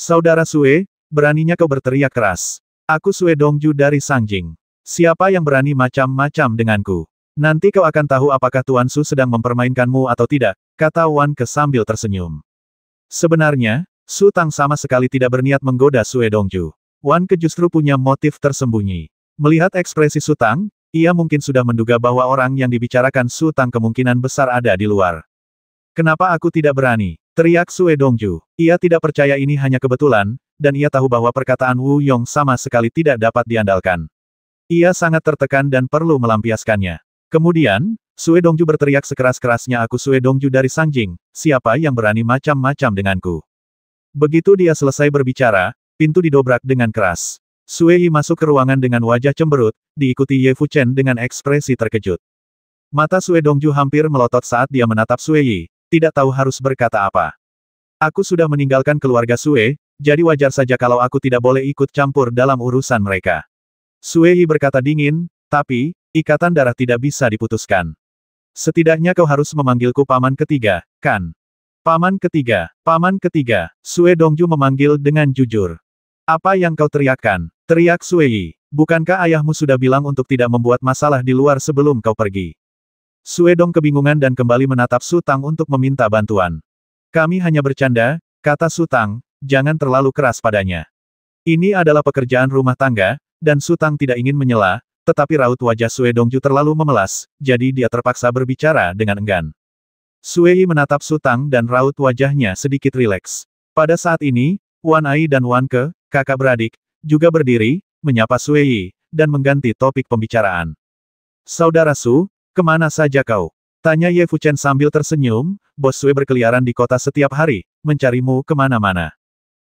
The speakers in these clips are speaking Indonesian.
Saudara Sue, beraninya kau berteriak keras. Aku Sue Dongju dari Sangjing. Siapa yang berani macam-macam denganku? Nanti kau akan tahu apakah Tuan Su sedang mempermainkanmu atau tidak, kata Wan Ke sambil tersenyum. Sebenarnya, Su Tang sama sekali tidak berniat menggoda Sue Dongju. Wan Ke justru punya motif tersembunyi. Melihat ekspresi Su Tang, ia mungkin sudah menduga bahwa orang yang dibicarakan Su Tang kemungkinan besar ada di luar. Kenapa aku tidak berani? Teriak Sue Dongju. Ia tidak percaya ini hanya kebetulan, dan ia tahu bahwa perkataan Wu Yong sama sekali tidak dapat diandalkan. Ia sangat tertekan dan perlu melampiaskannya. Kemudian, Sue Dongju berteriak sekeras-kerasnya, aku Sue Dongju dari Sangjing, siapa yang berani macam-macam denganku? Begitu dia selesai berbicara, pintu didobrak dengan keras. Sue Yi masuk ke ruangan dengan wajah cemberut, diikuti Ye Fuchen dengan ekspresi terkejut. Mata Sue Dongju hampir melotot saat dia menatap Sue Yi, tidak tahu harus berkata apa. Aku sudah meninggalkan keluarga Sue, jadi wajar saja kalau aku tidak boleh ikut campur dalam urusan mereka. Sue Yi berkata dingin, tapi, ikatan darah tidak bisa diputuskan. Setidaknya kau harus memanggilku paman ketiga, kan? Paman ketiga, Sue Dongju memanggil dengan jujur. Apa yang kau teriakkan? Teriak Sue Yi. Bukankah ayahmu sudah bilang untuk tidak membuat masalah di luar sebelum kau pergi? Sue Dong kebingungan dan kembali menatap Su Tang untuk meminta bantuan. Kami hanya bercanda, kata Su Tang, jangan terlalu keras padanya. Ini adalah pekerjaan rumah tangga, dan Su Tang tidak ingin menyela, tetapi raut wajah Sue Dongju terlalu memelas, jadi dia terpaksa berbicara dengan enggan. Sue Yi menatap Su Tang dan raut wajahnya sedikit rileks. Pada saat ini, Wan Ai dan Wan Ke, kakak beradik, juga berdiri, menyapa Sue Yi, dan mengganti topik pembicaraan. Saudara Su, kemana saja kau? Tanya Ye Fuchen sambil tersenyum, bos Sue berkeliaran di kota setiap hari, mencarimu kemana-mana.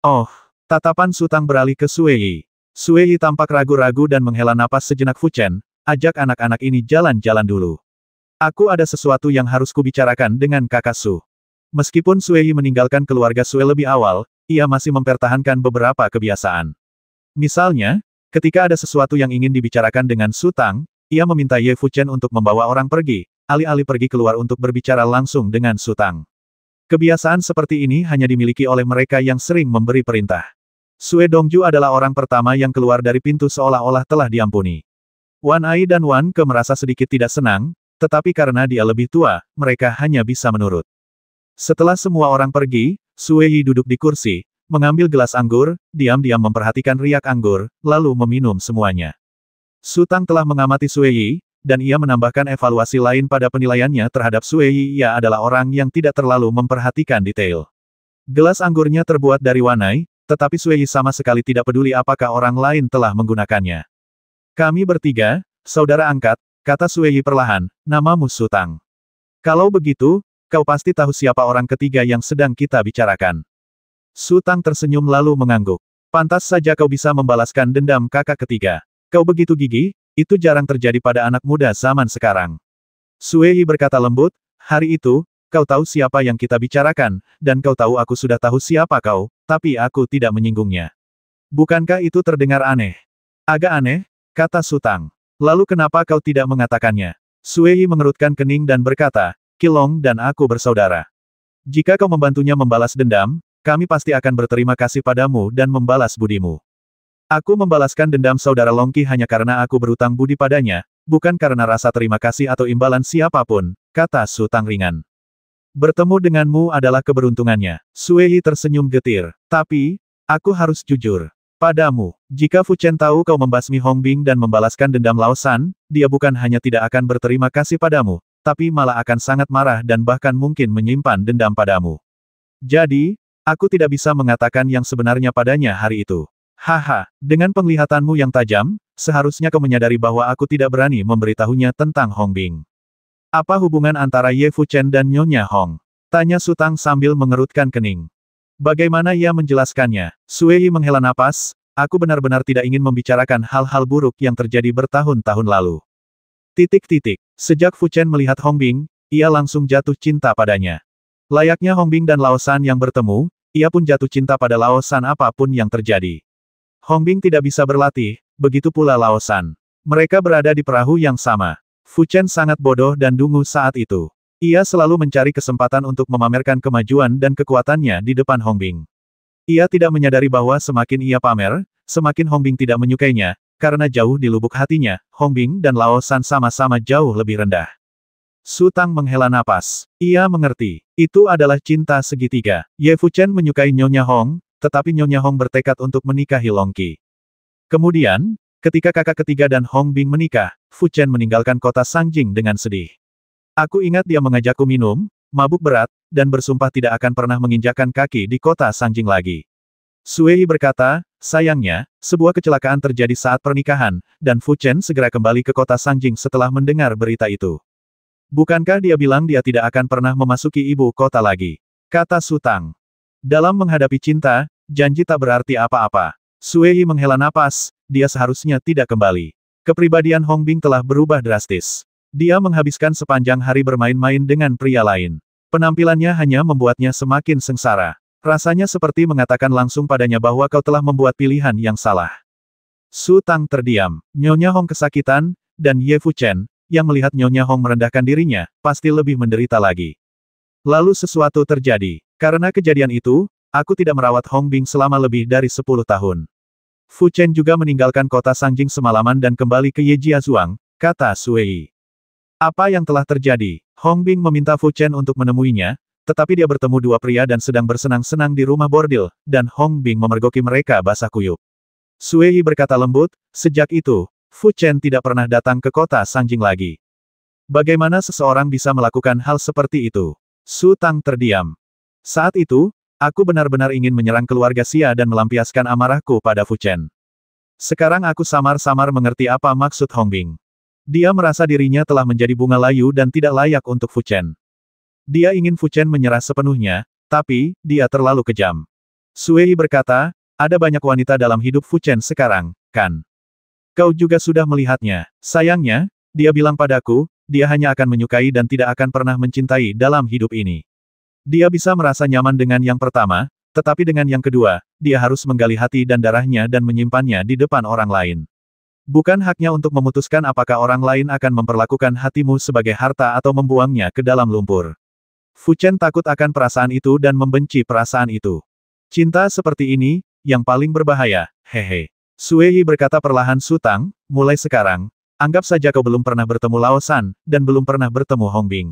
Oh, tatapan Su Tang beralih ke Sue Yi. Sue Yi tampak ragu-ragu dan menghela napas sejenak. Fuchen, ajak anak-anak ini jalan-jalan dulu. Aku ada sesuatu yang harus kubicarakan dengan kakak Su. Meskipun Sue Yi meninggalkan keluarga Sue lebih awal, ia masih mempertahankan beberapa kebiasaan. Misalnya, ketika ada sesuatu yang ingin dibicarakan dengan Su Tang, ia meminta Ye Fuchen untuk membawa orang pergi, alih-alih pergi keluar untuk berbicara langsung dengan Su Tang. Kebiasaan seperti ini hanya dimiliki oleh mereka yang sering memberi perintah. Sue Dongju adalah orang pertama yang keluar dari pintu seolah-olah telah diampuni. Wan Ai dan Wan Ke merasa sedikit tidak senang, tetapi karena dia lebih tua, mereka hanya bisa menurut. Setelah semua orang pergi, Sue Yi duduk di kursi, mengambil gelas anggur, diam-diam memperhatikan riak anggur, lalu meminum semuanya. Su Tang telah mengamati Sue Yi, dan ia menambahkan evaluasi lain pada penilaiannya terhadap Sue Yi. Ia adalah orang yang tidak terlalu memperhatikan detail. Gelas anggurnya terbuat dari wanai, tetapi Sue Yi sama sekali tidak peduli apakah orang lain telah menggunakannya. Kami bertiga, saudara angkat, kata Sue Yi perlahan, namamu Su Tang. Kalau begitu, kau pasti tahu siapa orang ketiga yang sedang kita bicarakan. Su Tang tersenyum lalu mengangguk. Pantas saja kau bisa membalaskan dendam kakak ketiga. Kau begitu gigih, itu jarang terjadi pada anak muda zaman sekarang. Sue Yi berkata lembut, hari itu, kau tahu siapa yang kita bicarakan, dan kau tahu aku sudah tahu siapa kau, tapi aku tidak menyinggungnya. Bukankah itu terdengar aneh? Agak aneh, kata Su Tang. Lalu kenapa kau tidak mengatakannya? Sue Yi mengerutkan kening dan berkata, Qilong dan aku bersaudara. Jika kau membantunya membalas dendam, kami pasti akan berterima kasih padamu dan membalas budimu. Aku membalaskan dendam saudara Longqi hanya karena aku berutang budi padanya, bukan karena rasa terima kasih atau imbalan siapapun, kata Su Tang ringan. Bertemu denganmu adalah keberuntungannya. Sue Yi tersenyum getir. Tapi, aku harus jujur padamu. Jika Fu Chen tahu kau membasmi Hong Bing dan membalaskan dendam Lao San, dia bukan hanya tidak akan berterima kasih padamu, tapi malah akan sangat marah dan bahkan mungkin menyimpan dendam padamu. Jadi, aku tidak bisa mengatakan yang sebenarnya padanya hari itu. Haha, dengan penglihatanmu yang tajam, seharusnya kau menyadari bahwa aku tidak berani memberitahunya tentang Hong Bing. Apa hubungan antara Ye Fu Chen dan Nyonya Hong? Tanya Su Tang sambil mengerutkan kening. Bagaimana ia menjelaskannya? Sue Yi menghela napas, aku benar-benar tidak ingin membicarakan hal-hal buruk yang terjadi bertahun-tahun lalu. Sejak Fu Chen melihat Hong Bing, ia langsung jatuh cinta padanya. Layaknya Hong Bing dan Lao San yang bertemu, ia pun jatuh cinta pada Lao San apapun yang terjadi. Hong Bing tidak bisa berlatih, begitu pula Lao San. Mereka berada di perahu yang sama. Fu Chen sangat bodoh dan dungu saat itu. Ia selalu mencari kesempatan untuk memamerkan kemajuan dan kekuatannya di depan Hong Bing. Ia tidak menyadari bahwa semakin ia pamer, semakin Hongbing tidak menyukainya, karena jauh di lubuk hatinya, Hongbing dan Lao San sama-sama jauh lebih rendah. Su Tang menghela napas. Ia mengerti. Itu adalah cinta segitiga. Ye Fuchen menyukai Nyonya Hong, tetapi Nyonya Hong bertekad untuk menikahi Long Qi. Kemudian, ketika kakak ketiga dan Hongbing menikah, Fuchen meninggalkan kota Sangjing dengan sedih. Aku ingat dia mengajakku minum, mabuk berat, dan bersumpah tidak akan pernah menginjakkan kaki di kota Sangjing lagi. Sui berkata, sayangnya, sebuah kecelakaan terjadi saat pernikahan, dan Fuchen segera kembali ke kota Sangjing setelah mendengar berita itu. Bukankah dia bilang dia tidak akan pernah memasuki ibu kota lagi? Kata Su Tang. Dalam menghadapi cinta, janji tak berarti apa-apa. Sui menghela napas, dia seharusnya tidak kembali. Kepribadian Hongbing telah berubah drastis. Dia menghabiskan sepanjang hari bermain-main dengan pria lain. Penampilannya hanya membuatnya semakin sengsara. Rasanya seperti mengatakan langsung padanya bahwa kau telah membuat pilihan yang salah. Su Tang terdiam. Nyonya Hong kesakitan, dan Ye Fuchen, yang melihat Nyonya Hong merendahkan dirinya, pasti lebih menderita lagi. Lalu sesuatu terjadi. Karena kejadian itu, aku tidak merawat Hongbing selama lebih dari 10 tahun. Fuchen juga meninggalkan kota Sangjing semalaman dan kembali ke Yejiazuang, kata Sui. Apa yang telah terjadi? Hongbing meminta Fuchen untuk menemuinya, tetapi dia bertemu dua pria dan sedang bersenang-senang di rumah bordil, dan Hongbing memergoki mereka basah kuyup. Sui berkata lembut, sejak itu, Fuchen tidak pernah datang ke kota Sangjing lagi. Bagaimana seseorang bisa melakukan hal seperti itu? Su Tang terdiam. Saat itu, aku benar-benar ingin menyerang keluarga Xia dan melampiaskan amarahku pada Fuchen. Sekarang aku samar-samar mengerti apa maksud Hongbing. Dia merasa dirinya telah menjadi bunga layu dan tidak layak untuk Fuchen. Dia ingin Fuchen menyerah sepenuhnya, tapi, dia terlalu kejam. Sui berkata, ada banyak wanita dalam hidup Fuchen sekarang, kan? Kau juga sudah melihatnya. Sayangnya, dia bilang padaku, dia hanya akan menyukai dan tidak akan pernah mencintai dalam hidup ini. Dia bisa merasa nyaman dengan yang pertama, tetapi dengan yang kedua, dia harus menggali hati dan darahnya dan menyimpannya di depan orang lain. Bukan haknya untuk memutuskan apakah orang lain akan memperlakukan hatimu sebagai harta atau membuangnya ke dalam lumpur. Fuchen takut akan perasaan itu dan membenci perasaan itu. Cinta seperti ini, yang paling berbahaya, hehe. Sui berkata perlahan Su Tang, mulai sekarang, anggap saja kau belum pernah bertemu Lao San, dan belum pernah bertemu Hongbing.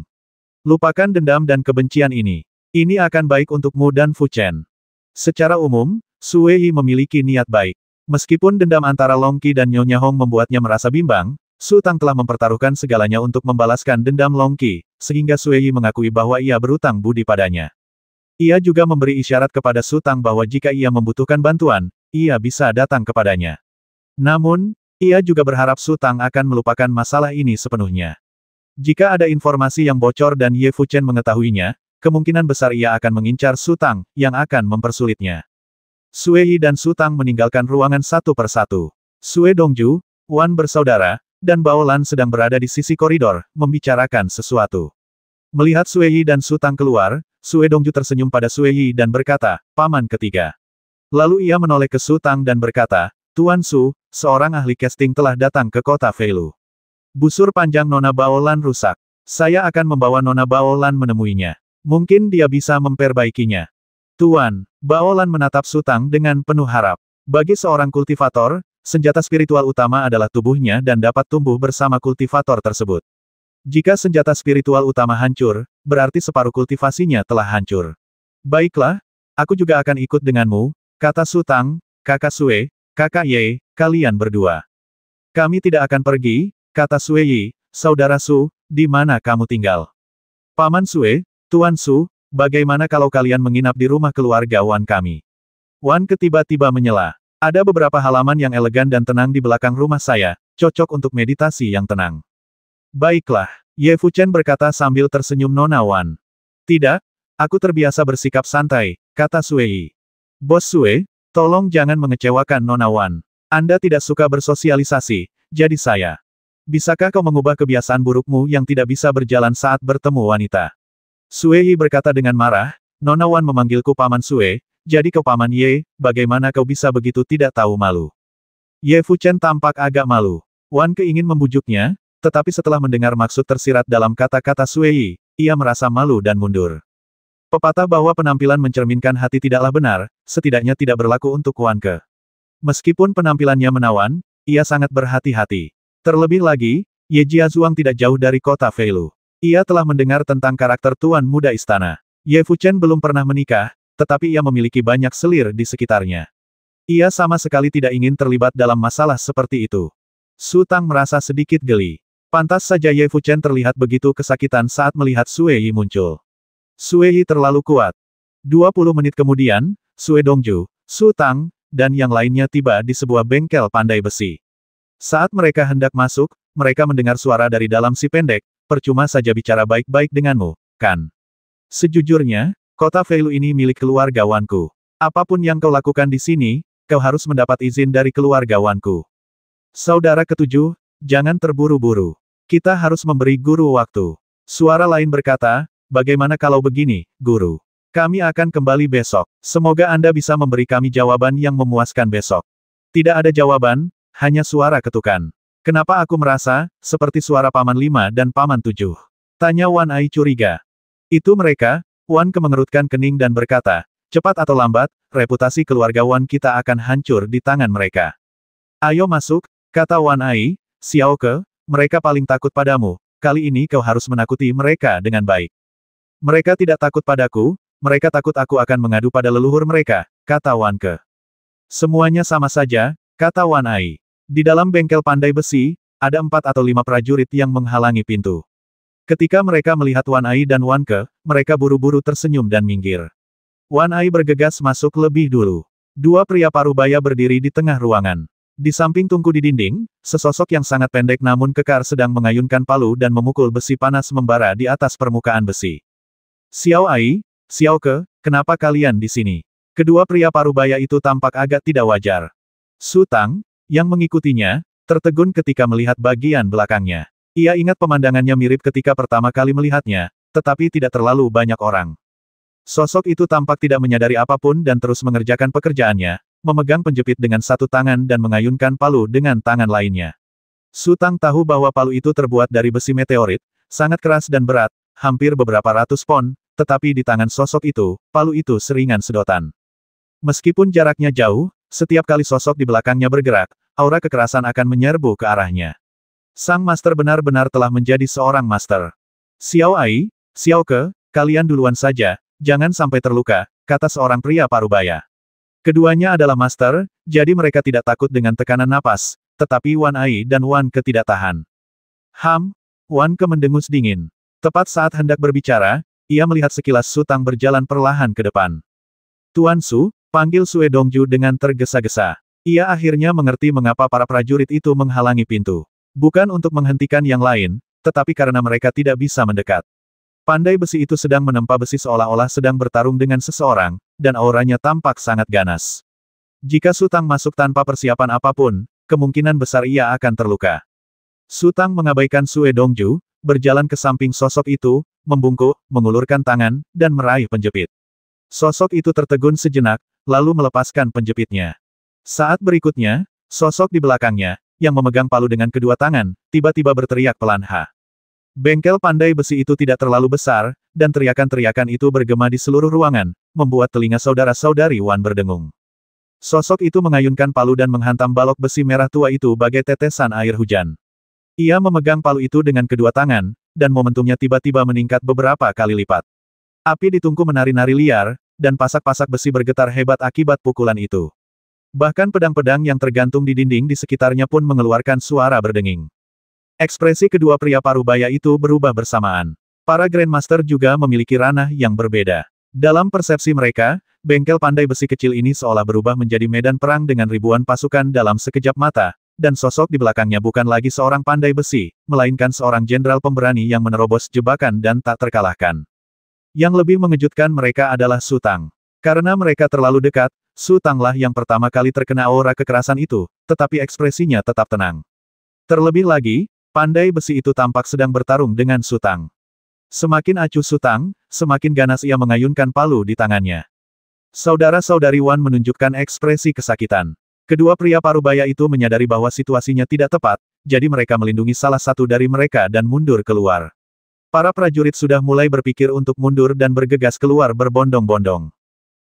Lupakan dendam dan kebencian ini. Ini akan baik untukmu dan Fuchen. Secara umum, Sui memiliki niat baik. Meskipun dendam antara Long Qi dan Nyonya Hong membuatnya merasa bimbang, Su Tang telah mempertaruhkan segalanya untuk membalaskan dendam Long Qi, sehingga Sui mengakui bahwa ia berutang budi padanya. Ia juga memberi isyarat kepada Su Tang bahwa jika ia membutuhkan bantuan, ia bisa datang kepadanya. Namun, ia juga berharap Su Tang akan melupakan masalah ini sepenuhnya. Jika ada informasi yang bocor dan Ye Fuchen mengetahuinya, kemungkinan besar ia akan mengincar Su Tang, yang akan mempersulitnya. Sui dan Su Tang meninggalkan ruangan satu persatu. Sui Dongju, Wan bersaudara, dan Bao Lan sedang berada di sisi koridor, membicarakan sesuatu. Melihat Sui dan Su Tang keluar, Sui Dongju tersenyum pada Sui dan berkata, paman ketiga. Lalu ia menoleh ke Su Tang dan berkata, Tuan Su, seorang ahli casting telah datang ke kota Feilu. Busur panjang Nona Bao Lan rusak. Saya akan membawa Nona Bao Lan menemuinya. Mungkin dia bisa memperbaikinya. Tuan, Bao Lan menatap Su Tang dengan penuh harap. Bagi seorang kultivator, senjata spiritual utama adalah tubuhnya dan dapat tumbuh bersama kultivator tersebut. Jika senjata spiritual utama hancur, berarti separuh kultivasinya telah hancur. Baiklah, aku juga akan ikut denganmu, kata Su Tang, kakak Sui, kakak Ye, kalian berdua. Kami tidak akan pergi, kata Sui, saudara Su, di mana kamu tinggal? Paman Sui, Tuan Su, bagaimana kalau kalian menginap di rumah keluarga Wan kami? Wan tiba-tiba menyela. Ada beberapa halaman yang elegan dan tenang di belakang rumah saya, cocok untuk meditasi yang tenang. Baiklah, Ye Fuchen berkata sambil tersenyum Nona Wan. Tidak, aku terbiasa bersikap santai, kata Sui. Bos Sui, tolong jangan mengecewakan Nona Wan. Anda tidak suka bersosialisasi, jadi saya. Bisakah kau mengubah kebiasaan burukmu yang tidak bisa berjalan saat bertemu wanita? Sui berkata dengan marah, Nona Wan memanggilku Paman Sui, jadi kau Paman Ye, bagaimana kau bisa begitu tidak tahu malu? Ye Fuchen tampak agak malu. Wan keingin membujuknya, tetapi setelah mendengar maksud tersirat dalam kata-kata Sui, ia merasa malu dan mundur. Pepatah bahwa penampilan mencerminkan hati tidaklah benar, setidaknya tidak berlaku untuk Wan Ke. Meskipun penampilannya menawan, ia sangat berhati-hati. Terlebih lagi, Ye Jiazuang tidak jauh dari kota Feilu. Ia telah mendengar tentang karakter tuan muda istana. Ye Fuchen belum pernah menikah, tetapi ia memiliki banyak selir di sekitarnya. Ia sama sekali tidak ingin terlibat dalam masalah seperti itu. Su Tang merasa sedikit geli. Pantas saja Ye Fuchen terlihat begitu kesakitan saat melihat Sue Yi muncul. Sue Yi terlalu kuat. 20 menit kemudian, Sue Dongju, Su Tang, dan yang lainnya tiba di sebuah bengkel pandai besi. Saat mereka hendak masuk, mereka mendengar suara dari dalam si pendek, percuma saja bicara baik-baik denganmu, kan? Sejujurnya, kota Feilu ini milik keluarga Wanku. Apapun yang kau lakukan di sini, kau harus mendapat izin dari keluarga Wanku. Saudara ketujuh, jangan terburu-buru. Kita harus memberi guru waktu. Suara lain berkata, bagaimana kalau begini, guru? Kami akan kembali besok. Semoga Anda bisa memberi kami jawaban yang memuaskan besok. Tidak ada jawaban, hanya suara ketukan. Kenapa aku merasa, seperti suara Paman 5 dan Paman 7? Tanya Wan Ai curiga. Itu mereka, Wan Ke mengerutkan kening dan berkata, cepat atau lambat, reputasi keluarga Wan kita akan hancur di tangan mereka. Ayo masuk, kata Wan Ai, Xiao Ke, mereka paling takut padamu, kali ini kau harus menakuti mereka dengan baik. Mereka tidak takut padaku, mereka takut aku akan mengadu pada leluhur mereka, kata Wan Ke. Semuanya sama saja, kata Wan Ai. Di dalam bengkel pandai besi, ada 4 atau 5 prajurit yang menghalangi pintu. Ketika mereka melihat Wan Ai dan Wan Ke, mereka buru-buru tersenyum dan minggir. Wan Ai bergegas masuk lebih dulu. 2 pria parubaya berdiri di tengah ruangan. Di samping tungku di dinding, sesosok yang sangat pendek namun kekar sedang mengayunkan palu dan memukul besi panas membara di atas permukaan besi. Xiao Ai, Xiao Ke, kenapa kalian di sini? Kedua pria parubaya itu tampak agak tidak wajar. Su Tang, yang mengikutinya, tertegun ketika melihat bagian belakangnya. Ia ingat pemandangannya mirip ketika pertama kali melihatnya, tetapi tidak terlalu banyak orang. Sosok itu tampak tidak menyadari apapun dan terus mengerjakan pekerjaannya, memegang penjepit dengan satu tangan dan mengayunkan palu dengan tangan lainnya. Su Tang tahu bahwa palu itu terbuat dari besi meteorit, sangat keras dan berat, hampir beberapa ratus pon, tetapi di tangan sosok itu, palu itu seringan sedotan. Meskipun jaraknya jauh, setiap kali sosok di belakangnya bergerak, aura kekerasan akan menyerbu ke arahnya. Sang master benar-benar telah menjadi seorang master. Xiao Ai, Xiao Ke, kalian duluan saja, jangan sampai terluka, kata seorang pria parubaya. Keduanya adalah master, jadi mereka tidak takut dengan tekanan napas, tetapi Wan Ai dan Wan Ke tidak tahan. Wan Ke mendengus dingin. Tepat saat hendak berbicara, ia melihat sekilas Su Tang berjalan perlahan ke depan. Tuan Su, panggil Sue Dongju dengan tergesa-gesa. Ia akhirnya mengerti mengapa para prajurit itu menghalangi pintu. Bukan untuk menghentikan yang lain, tetapi karena mereka tidak bisa mendekat. Pandai besi itu sedang menempa besi seolah-olah sedang bertarung dengan seseorang, dan auranya tampak sangat ganas. Jika Su Tang masuk tanpa persiapan apapun, kemungkinan besar ia akan terluka. Su Tang mengabaikan Sue Dongju, berjalan ke samping sosok itu, membungkuk, mengulurkan tangan, dan meraih penjepit. Sosok itu tertegun sejenak, lalu melepaskan penjepitnya. Saat berikutnya, sosok di belakangnya, yang memegang palu dengan kedua tangan, tiba-tiba berteriak pelan. Bengkel pandai besi itu tidak terlalu besar, dan teriakan-teriakan itu bergema di seluruh ruangan, membuat telinga saudara-saudari Wan berdengung. Sosok itu mengayunkan palu dan menghantam balok besi merah tua itu bagai tetesan air hujan. Ia memegang palu itu dengan kedua tangan, dan momentumnya tiba-tiba meningkat beberapa kali lipat. Api di tungku menari-nari liar, dan pasak-pasak besi bergetar hebat akibat pukulan itu. Bahkan pedang-pedang yang tergantung di dinding di sekitarnya pun mengeluarkan suara berdenging. Ekspresi kedua pria parubaya itu berubah bersamaan. Para Grandmaster juga memiliki ranah yang berbeda. Dalam persepsi mereka, bengkel pandai besi kecil ini seolah berubah menjadi medan perang dengan ribuan pasukan dalam sekejap mata, dan sosok di belakangnya bukan lagi seorang pandai besi, melainkan seorang jenderal pemberani yang menerobos jebakan dan tak terkalahkan. Yang lebih mengejutkan mereka adalah Su Tang. Karena mereka terlalu dekat, Su Tanglah yang pertama kali terkena aura kekerasan itu, tetapi ekspresinya tetap tenang. Terlebih lagi, pandai besi itu tampak sedang bertarung dengan Su Tang. Semakin acuh Su Tang, semakin ganas ia mengayunkan palu di tangannya. Saudara-saudari Wan menunjukkan ekspresi kesakitan. Kedua pria parubaya itu menyadari bahwa situasinya tidak tepat, jadi mereka melindungi salah satu dari mereka dan mundur keluar. Para prajurit sudah mulai berpikir untuk mundur dan bergegas keluar berbondong-bondong.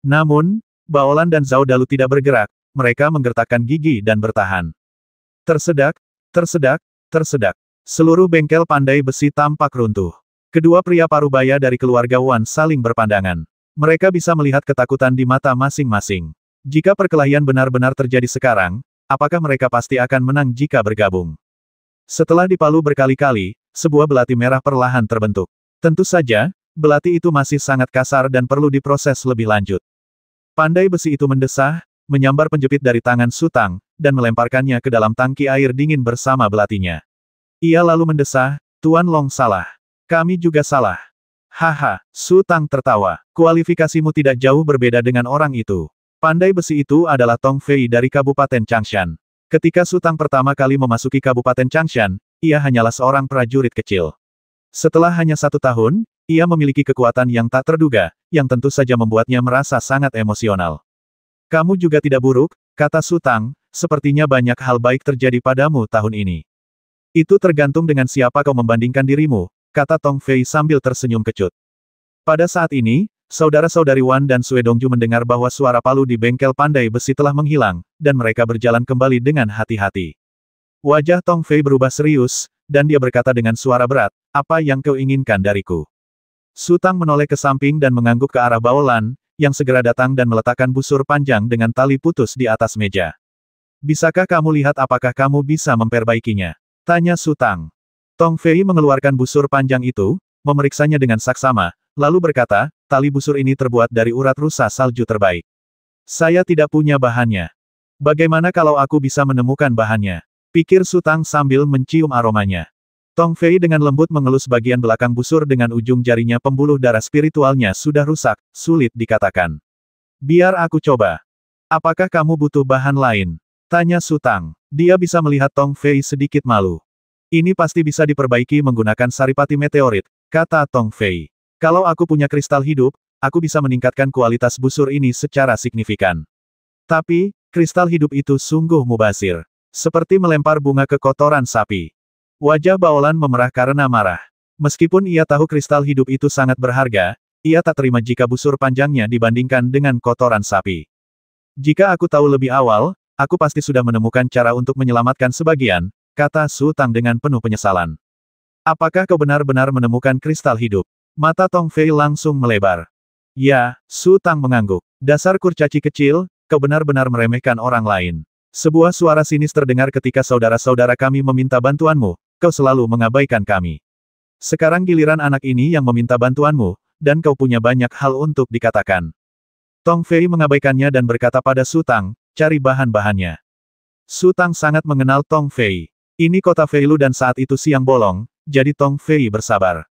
Namun, Baolan dan Zhao Dalu tidak bergerak, mereka menggertakkan gigi dan bertahan. Tersedak, tersedak, tersedak. Seluruh bengkel pandai besi tampak runtuh. Kedua pria parubaya dari keluarga Wan saling berpandangan. Mereka bisa melihat ketakutan di mata masing-masing. Jika perkelahian benar-benar terjadi sekarang, apakah mereka pasti akan menang jika bergabung? Setelah dipalu berkali-kali, sebuah belati merah perlahan terbentuk. Tentu saja, belati itu masih sangat kasar dan perlu diproses lebih lanjut. Pandai besi itu mendesah, menyambar penjepit dari tangan Su Tang, dan melemparkannya ke dalam tangki air dingin bersama belatinya. Ia lalu mendesah, Tuan Long salah. Kami juga salah. Haha, Su Tang tertawa. Kualifikasimu tidak jauh berbeda dengan orang itu. Pandai besi itu adalah Tong Fei dari Kabupaten Changshan. Ketika Su Tang pertama kali memasuki Kabupaten Changshan, ia hanyalah seorang prajurit kecil. Setelah hanya 1 tahun, ia memiliki kekuatan yang tak terduga, yang tentu saja membuatnya merasa sangat emosional. Kamu juga tidak buruk, kata Su Tang, sepertinya banyak hal baik terjadi padamu tahun ini. Itu tergantung dengan siapa kau membandingkan dirimu, kata Tong Fei sambil tersenyum kecut. Pada saat ini, saudara-saudari Wan dan Sue Dongju mendengar bahwa suara palu di bengkel pandai besi telah menghilang, dan mereka berjalan kembali dengan hati-hati. Wajah Tong Fei berubah serius, dan dia berkata dengan suara berat, apa yang kau inginkan dariku? Su Tang menoleh ke samping dan mengangguk ke arah Baolan, yang segera datang dan meletakkan busur panjang dengan tali putus di atas meja. Bisakah kamu lihat apakah kamu bisa memperbaikinya? Tanya Su Tang. Tong Fei mengeluarkan busur panjang itu, memeriksanya dengan saksama, lalu berkata, tali busur ini terbuat dari urat rusa salju terbaik. Saya tidak punya bahannya. Bagaimana kalau aku bisa menemukan bahannya? Pikir Su Tang sambil mencium aromanya. Tong Fei dengan lembut mengelus bagian belakang busur dengan ujung jarinya. Pembuluh darah spiritualnya sudah rusak, sulit dikatakan. Biar aku coba. Apakah kamu butuh bahan lain? Tanya Su Tang. Dia bisa melihat Tong Fei sedikit malu. Ini pasti bisa diperbaiki menggunakan saripati meteorit, kata Tong Fei. Kalau aku punya kristal hidup, aku bisa meningkatkan kualitas busur ini secara signifikan. Tapi, kristal hidup itu sungguh mubazir. Seperti melempar bunga ke kotoran sapi. Wajah Baolan memerah karena marah. Meskipun ia tahu kristal hidup itu sangat berharga, ia tak terima jika busur panjangnya dibandingkan dengan kotoran sapi. Jika aku tahu lebih awal, aku pasti sudah menemukan cara untuk menyelamatkan sebagian, kata Su Tang dengan penuh penyesalan. Apakah kau benar-benar menemukan kristal hidup? Mata Tong Fei langsung melebar. Ya, Su Tang mengangguk. Dasar kurcaci kecil, kau benar-benar meremehkan orang lain. Sebuah suara sinis terdengar ketika saudara-saudara kami meminta bantuanmu, kau selalu mengabaikan kami. Sekarang giliran anak ini yang meminta bantuanmu, dan kau punya banyak hal untuk dikatakan. Tong Fei mengabaikannya dan berkata pada Su Tang, cari bahan-bahannya. Su Tang sangat mengenal Tong Fei. Ini kota Feilu dan saat itu siang bolong, jadi Tong Fei bersabar.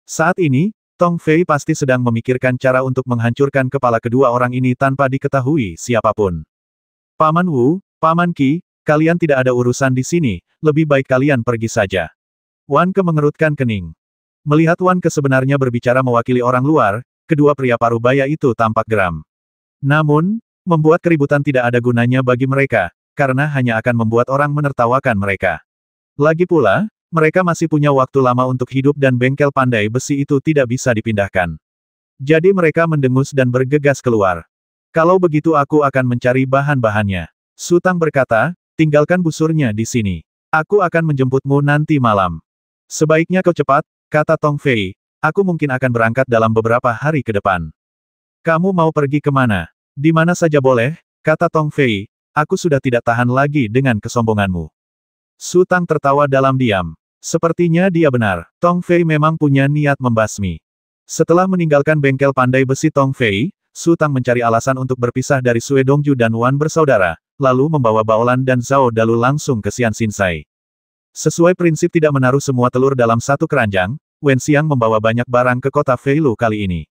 Saat ini, Tong Fei pasti sedang memikirkan cara untuk menghancurkan kepala kedua orang ini tanpa diketahui siapapun. Paman Wu, Paman Qi, kalian tidak ada urusan di sini, lebih baik kalian pergi saja. Wan Ke mengerutkan kening. Melihat Wan Ke sebenarnya berbicara mewakili orang luar, kedua pria parubaya itu tampak geram. Namun, membuat keributan tidak ada gunanya bagi mereka, karena hanya akan membuat orang menertawakan mereka. Lagi pula, mereka masih punya waktu lama untuk hidup dan bengkel pandai besi itu tidak bisa dipindahkan. Jadi mereka mendengus dan bergegas keluar. Kalau begitu aku akan mencari bahan-bahannya. Su Tang berkata, tinggalkan busurnya di sini. Aku akan menjemputmu nanti malam. Sebaiknya kau cepat, kata Tong Fei, aku mungkin akan berangkat dalam beberapa hari ke depan. Kamu mau pergi kemana? Di mana saja boleh, kata Tong Fei, aku sudah tidak tahan lagi dengan kesombonganmu. Su Tang tertawa dalam diam. Sepertinya dia benar, Tong Fei memang punya niat membasmi. Setelah meninggalkan bengkel pandai besi Tong Fei, Su Tang mencari alasan untuk berpisah dari Sue Dongju dan Wan bersaudara, lalu membawa Baolan dan Zhao Dalu langsung ke Xian Xinsai. Sesuai prinsip tidak menaruh semua telur dalam satu keranjang, Wen Xiang membawa banyak barang ke kota Feilu kali ini.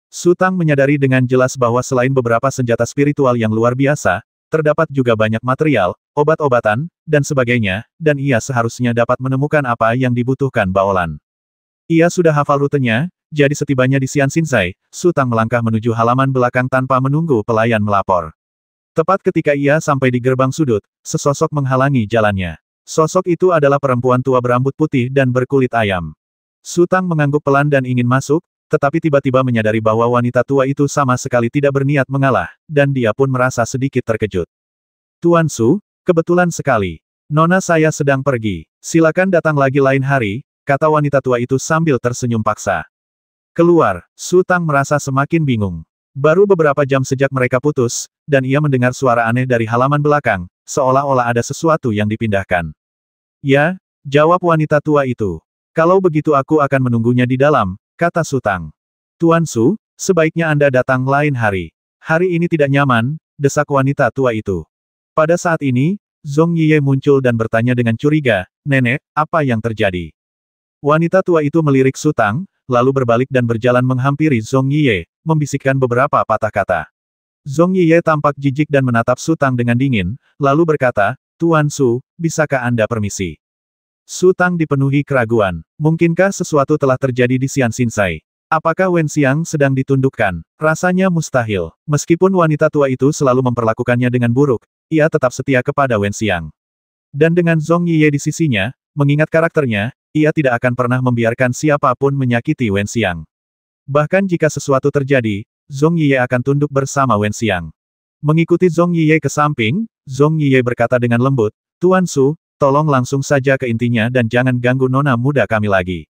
Su Tang menyadari dengan jelas bahwa selain beberapa senjata spiritual yang luar biasa, terdapat juga banyak material, obat-obatan, dan sebagainya, dan ia seharusnya dapat menemukan apa yang dibutuhkan Baolan. Ia sudah hafal rutenya, jadi setibanya di Xian Xinsai, Su Tang melangkah menuju halaman belakang tanpa menunggu pelayan melapor. Tepat ketika ia sampai di gerbang sudut, sesosok menghalangi jalannya. Sosok itu adalah perempuan tua berambut putih dan berkulit ayam. Su Tang mengangguk pelan dan ingin masuk, tetapi tiba-tiba menyadari bahwa wanita tua itu sama sekali tidak berniat mengalah, dan dia pun merasa sedikit terkejut. Tuan Su, kebetulan sekali. Nona saya sedang pergi. Silakan datang lagi lain hari, kata wanita tua itu sambil tersenyum paksa. Keluar, Su Tang merasa semakin bingung. Baru beberapa jam sejak mereka putus, dan ia mendengar suara aneh dari halaman belakang, seolah-olah ada sesuatu yang dipindahkan. Ya, jawab wanita tua itu. Kalau begitu aku akan menunggunya di dalam, kata Su Tang. Tuan Su, sebaiknya Anda datang lain hari. Hari ini tidak nyaman, desak wanita tua itu. Pada saat ini, Zhong Yiye muncul dan bertanya dengan curiga, Nenek, apa yang terjadi? Wanita tua itu melirik Su Tang, lalu berbalik dan berjalan menghampiri Zhong Yiye, membisikkan beberapa patah kata. Zhong Yiye tampak jijik dan menatap Su Tang dengan dingin, lalu berkata, Tuan Su, bisakah Anda permisi? Su Tang dipenuhi keraguan. Mungkinkah sesuatu telah terjadi di Xian Xinsai? Apakah Wen Xiang sedang ditundukkan? Rasanya mustahil. Meskipun wanita tua itu selalu memperlakukannya dengan buruk, ia tetap setia kepada Wen Xiang. Dan dengan Zhong Yiye di sisinya, mengingat karakternya, ia tidak akan pernah membiarkan siapapun menyakiti Wen Xiang. Bahkan jika sesuatu terjadi, Zhong Yiye akan tunduk bersama Wen Xiang. Mengikuti Zhong Yiye ke samping, Zhong Yiye berkata dengan lembut, Tuan Su, tolong langsung saja ke intinya dan jangan ganggu nona muda kami lagi.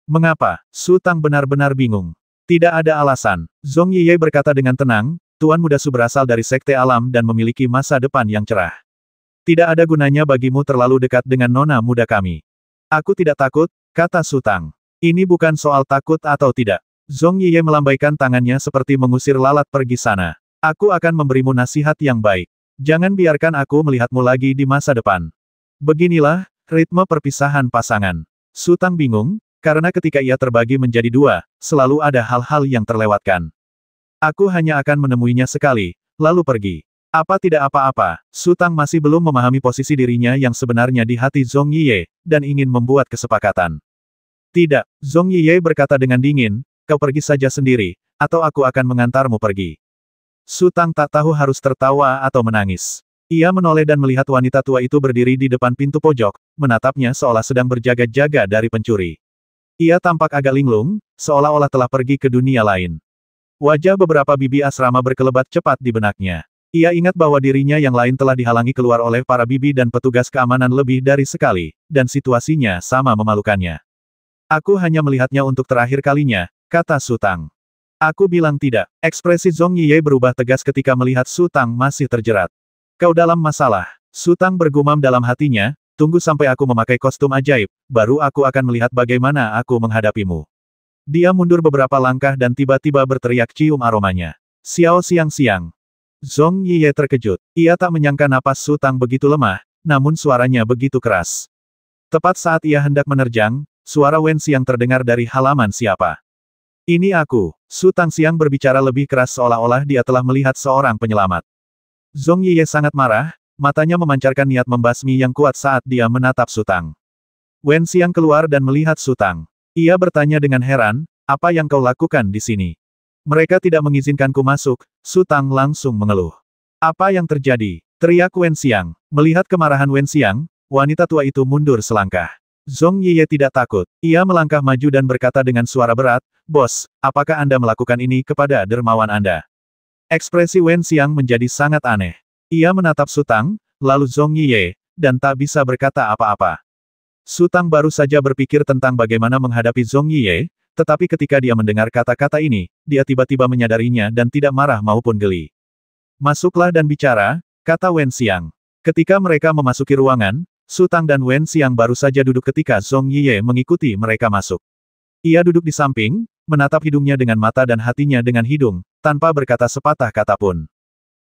Mengapa? Su Tang benar-benar bingung. Tidak ada alasan. Zhong Yiye berkata dengan tenang, Tuan muda Su berasal dari Sekte Alam dan memiliki masa depan yang cerah. Tidak ada gunanya bagimu terlalu dekat dengan nona muda kami. Aku tidak takut, kata Su Tang. Ini bukan soal takut atau tidak. Zhong Yiye melambaikan tangannya seperti mengusir lalat pergi sana. Aku akan memberimu nasihat yang baik. Jangan biarkan aku melihatmu lagi di masa depan. Beginilah, ritme perpisahan pasangan. Su Tang bingung, karena ketika ia terbagi menjadi dua, selalu ada hal-hal yang terlewatkan. Aku hanya akan menemuinya sekali, lalu pergi. Apa tidak apa-apa, Su Tang masih belum memahami posisi dirinya yang sebenarnya di hati Zhong Yiye, dan ingin membuat kesepakatan. Tidak, Zhong Yiye berkata dengan dingin, kau pergi saja sendiri, atau aku akan mengantarmu pergi. Su Tang tak tahu harus tertawa atau menangis. Ia menoleh dan melihat wanita tua itu berdiri di depan pintu pojok, menatapnya seolah sedang berjaga-jaga dari pencuri. Ia tampak agak linglung, seolah-olah telah pergi ke dunia lain. Wajah beberapa bibi asrama berkelebat cepat di benaknya. Ia ingat bahwa dirinya yang lain telah dihalangi keluar oleh para bibi dan petugas keamanan lebih dari sekali, dan situasinya sama memalukannya. Aku hanya melihatnya untuk terakhir kalinya, kata Su Tang. Aku bilang tidak. Ekspresi Zhong Yiye berubah tegas ketika melihat Su Tang masih terjerat. Kau dalam masalah. Su Tang bergumam dalam hatinya, tunggu sampai aku memakai kostum ajaib, baru aku akan melihat bagaimana aku menghadapimu. Dia mundur beberapa langkah dan tiba-tiba berteriak cium aromanya. Xiao siang-siang. Zhong Yiye terkejut. Ia tak menyangka napas Su Tang begitu lemah, namun suaranya begitu keras. Tepat saat ia hendak menerjang, suara Wen Xiang terdengar dari halaman siapa. Ini aku. Su Tang Xiang berbicara lebih keras seolah-olah dia telah melihat seorang penyelamat. Zhong Yiye sangat marah, matanya memancarkan niat membasmi yang kuat saat dia menatap Su Tang. Wen Xiang keluar dan melihat Su Tang. Ia bertanya dengan heran, apa yang kau lakukan di sini? Mereka tidak mengizinkanku masuk, Su Tang langsung mengeluh. Apa yang terjadi? Teriak Wen Xiang. Melihat kemarahan Wen Xiang, wanita tua itu mundur selangkah. Zhong Yiye tidak takut. Ia melangkah maju dan berkata dengan suara berat, Bos, apakah Anda melakukan ini kepada dermawan Anda? Ekspresi Wen Xiang menjadi sangat aneh. Ia menatap Su Tang, lalu Zhong Yiye, dan tak bisa berkata apa-apa. Su Tang baru saja berpikir tentang bagaimana menghadapi Zhong Yiye, tetapi ketika dia mendengar kata-kata ini, dia tiba-tiba menyadarinya dan tidak marah maupun geli. Masuklah dan bicara, kata Wen Xiang. Ketika mereka memasuki ruangan, Su Tang dan Wen Xiang baru saja duduk ketika Zhong Yiye mengikuti mereka masuk. Ia duduk di samping, menatap hidungnya dengan mata dan hatinya dengan hidung, tanpa berkata sepatah kata pun.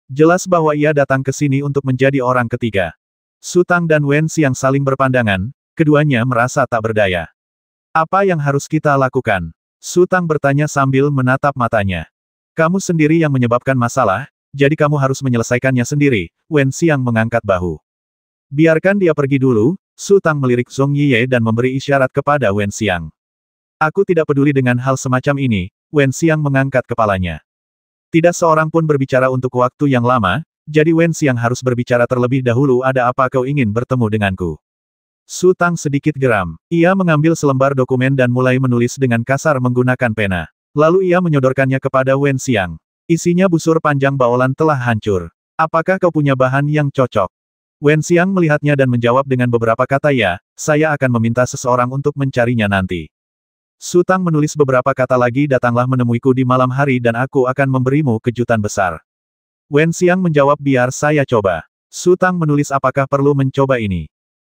Jelas bahwa ia datang ke sini untuk menjadi orang ketiga. Su Tang dan Wen Xiang saling berpandangan, keduanya merasa tak berdaya. Apa yang harus kita lakukan? Su Tang bertanya sambil menatap matanya. Kamu sendiri yang menyebabkan masalah, jadi kamu harus menyelesaikannya sendiri, Wen Xiang mengangkat bahu. Biarkan dia pergi dulu, Su Tang melirik Zhong Yiye dan memberi isyarat kepada Wen Xiang. Aku tidak peduli dengan hal semacam ini, Wen Xiang mengangkat kepalanya. Tidak seorang pun berbicara untuk waktu yang lama, jadi Wen Xiang harus berbicara terlebih dahulu. Ada apa kau ingin bertemu denganku? Su Tang sedikit geram. Ia mengambil selembar dokumen dan mulai menulis dengan kasar menggunakan pena. Lalu ia menyodorkannya kepada Wen Xiang. Isinya busur panjang baolan telah hancur. Apakah kau punya bahan yang cocok? Wen Xiang melihatnya dan menjawab dengan beberapa kata ya, saya akan meminta seseorang untuk mencarinya nanti. Su Tang menulis beberapa kata lagi, datanglah menemuiku di malam hari dan aku akan memberimu kejutan besar. Wen Xiang menjawab biar saya coba. Su Tang menulis apakah perlu mencoba ini?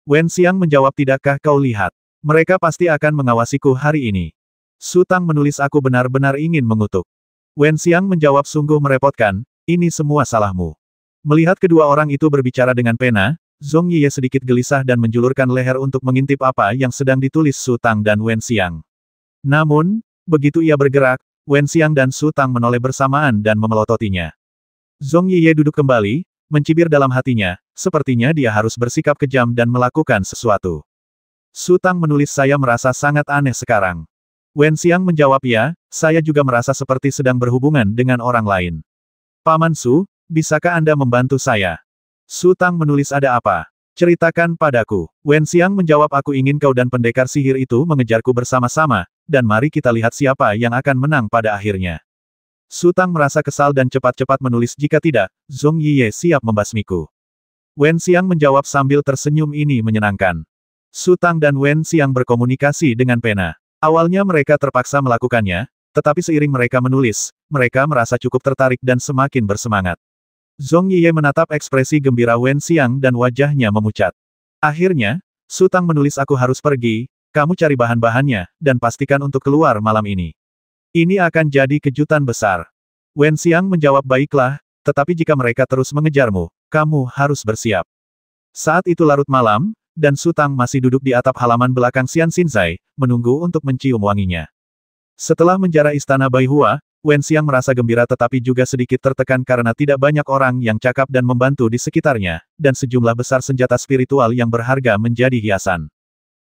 Wen Xiang menjawab tidakkah kau lihat? Mereka pasti akan mengawasiku hari ini. Su Tang menulis aku benar-benar ingin mengutuk. Wen Xiang menjawab sungguh merepotkan, ini semua salahmu. Melihat kedua orang itu berbicara dengan pena, Zhong Yiye sedikit gelisah dan menjulurkan leher untuk mengintip apa yang sedang ditulis Su Tang dan Wen Xiang. Namun, begitu ia bergerak, Wen Xiang dan Su Tang menoleh bersamaan dan memelototinya. Zhong Yiye duduk kembali, mencibir dalam hatinya, sepertinya dia harus bersikap kejam dan melakukan sesuatu. Su Tang menulis saya merasa sangat aneh sekarang. Wen Xiang menjawab ya, saya juga merasa seperti sedang berhubungan dengan orang lain. Paman Su, bisakah Anda membantu saya? Su Tang menulis ada apa? Ceritakan padaku. Wen Xiang menjawab aku ingin kau dan pendekar sihir itu mengejarku bersama-sama, dan mari kita lihat siapa yang akan menang pada akhirnya. Su Tang merasa kesal dan cepat-cepat menulis jika tidak, Zhong Yiye siap membasmiku. Wen Xiang menjawab sambil tersenyum ini menyenangkan. Su Tang dan Wen Xiang berkomunikasi dengan pena. Awalnya mereka terpaksa melakukannya, tetapi seiring mereka menulis, mereka merasa cukup tertarik dan semakin bersemangat. Zhong Yiye menatap ekspresi gembira Wen Xiang dan wajahnya memucat. Akhirnya, Su Tang menulis aku harus pergi, kamu cari bahan-bahannya, dan pastikan untuk keluar malam ini. Ini akan jadi kejutan besar. Wen Xiang menjawab baiklah, tetapi jika mereka terus mengejarmu, kamu harus bersiap. Saat itu larut malam, dan Su Tang masih duduk di atap halaman belakang Xian Xinzai, menunggu untuk mencium wanginya. Setelah menjara istana Baihua, Wen Xiang merasa gembira tetapi juga sedikit tertekan karena tidak banyak orang yang cakap dan membantu di sekitarnya, dan sejumlah besar senjata spiritual yang berharga menjadi hiasan.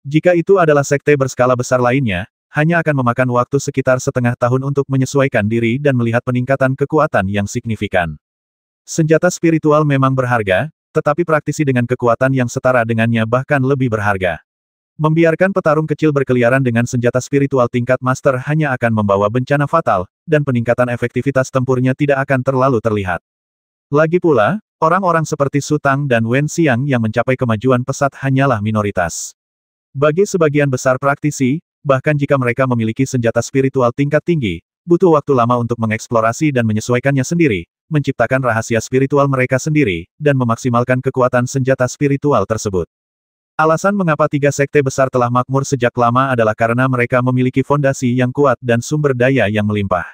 Jika itu adalah sekte berskala besar lainnya, hanya akan memakan waktu sekitar setengah tahun untuk menyesuaikan diri dan melihat peningkatan kekuatan yang signifikan. Senjata spiritual memang berharga, tetapi praktisi dengan kekuatan yang setara dengannya bahkan lebih berharga. Membiarkan petarung kecil berkeliaran dengan senjata spiritual tingkat master hanya akan membawa bencana fatal, dan peningkatan efektivitas tempurnya tidak akan terlalu terlihat. Lagi pula, orang-orang seperti Su Tang dan Wen Xiang yang mencapai kemajuan pesat hanyalah minoritas. Bagi sebagian besar praktisi, bahkan jika mereka memiliki senjata spiritual tingkat tinggi, butuh waktu lama untuk mengeksplorasi dan menyesuaikannya sendiri, menciptakan rahasia spiritual mereka sendiri, dan memaksimalkan kekuatan senjata spiritual tersebut. Alasan mengapa tiga sekte besar telah makmur sejak lama adalah karena mereka memiliki fondasi yang kuat dan sumber daya yang melimpah.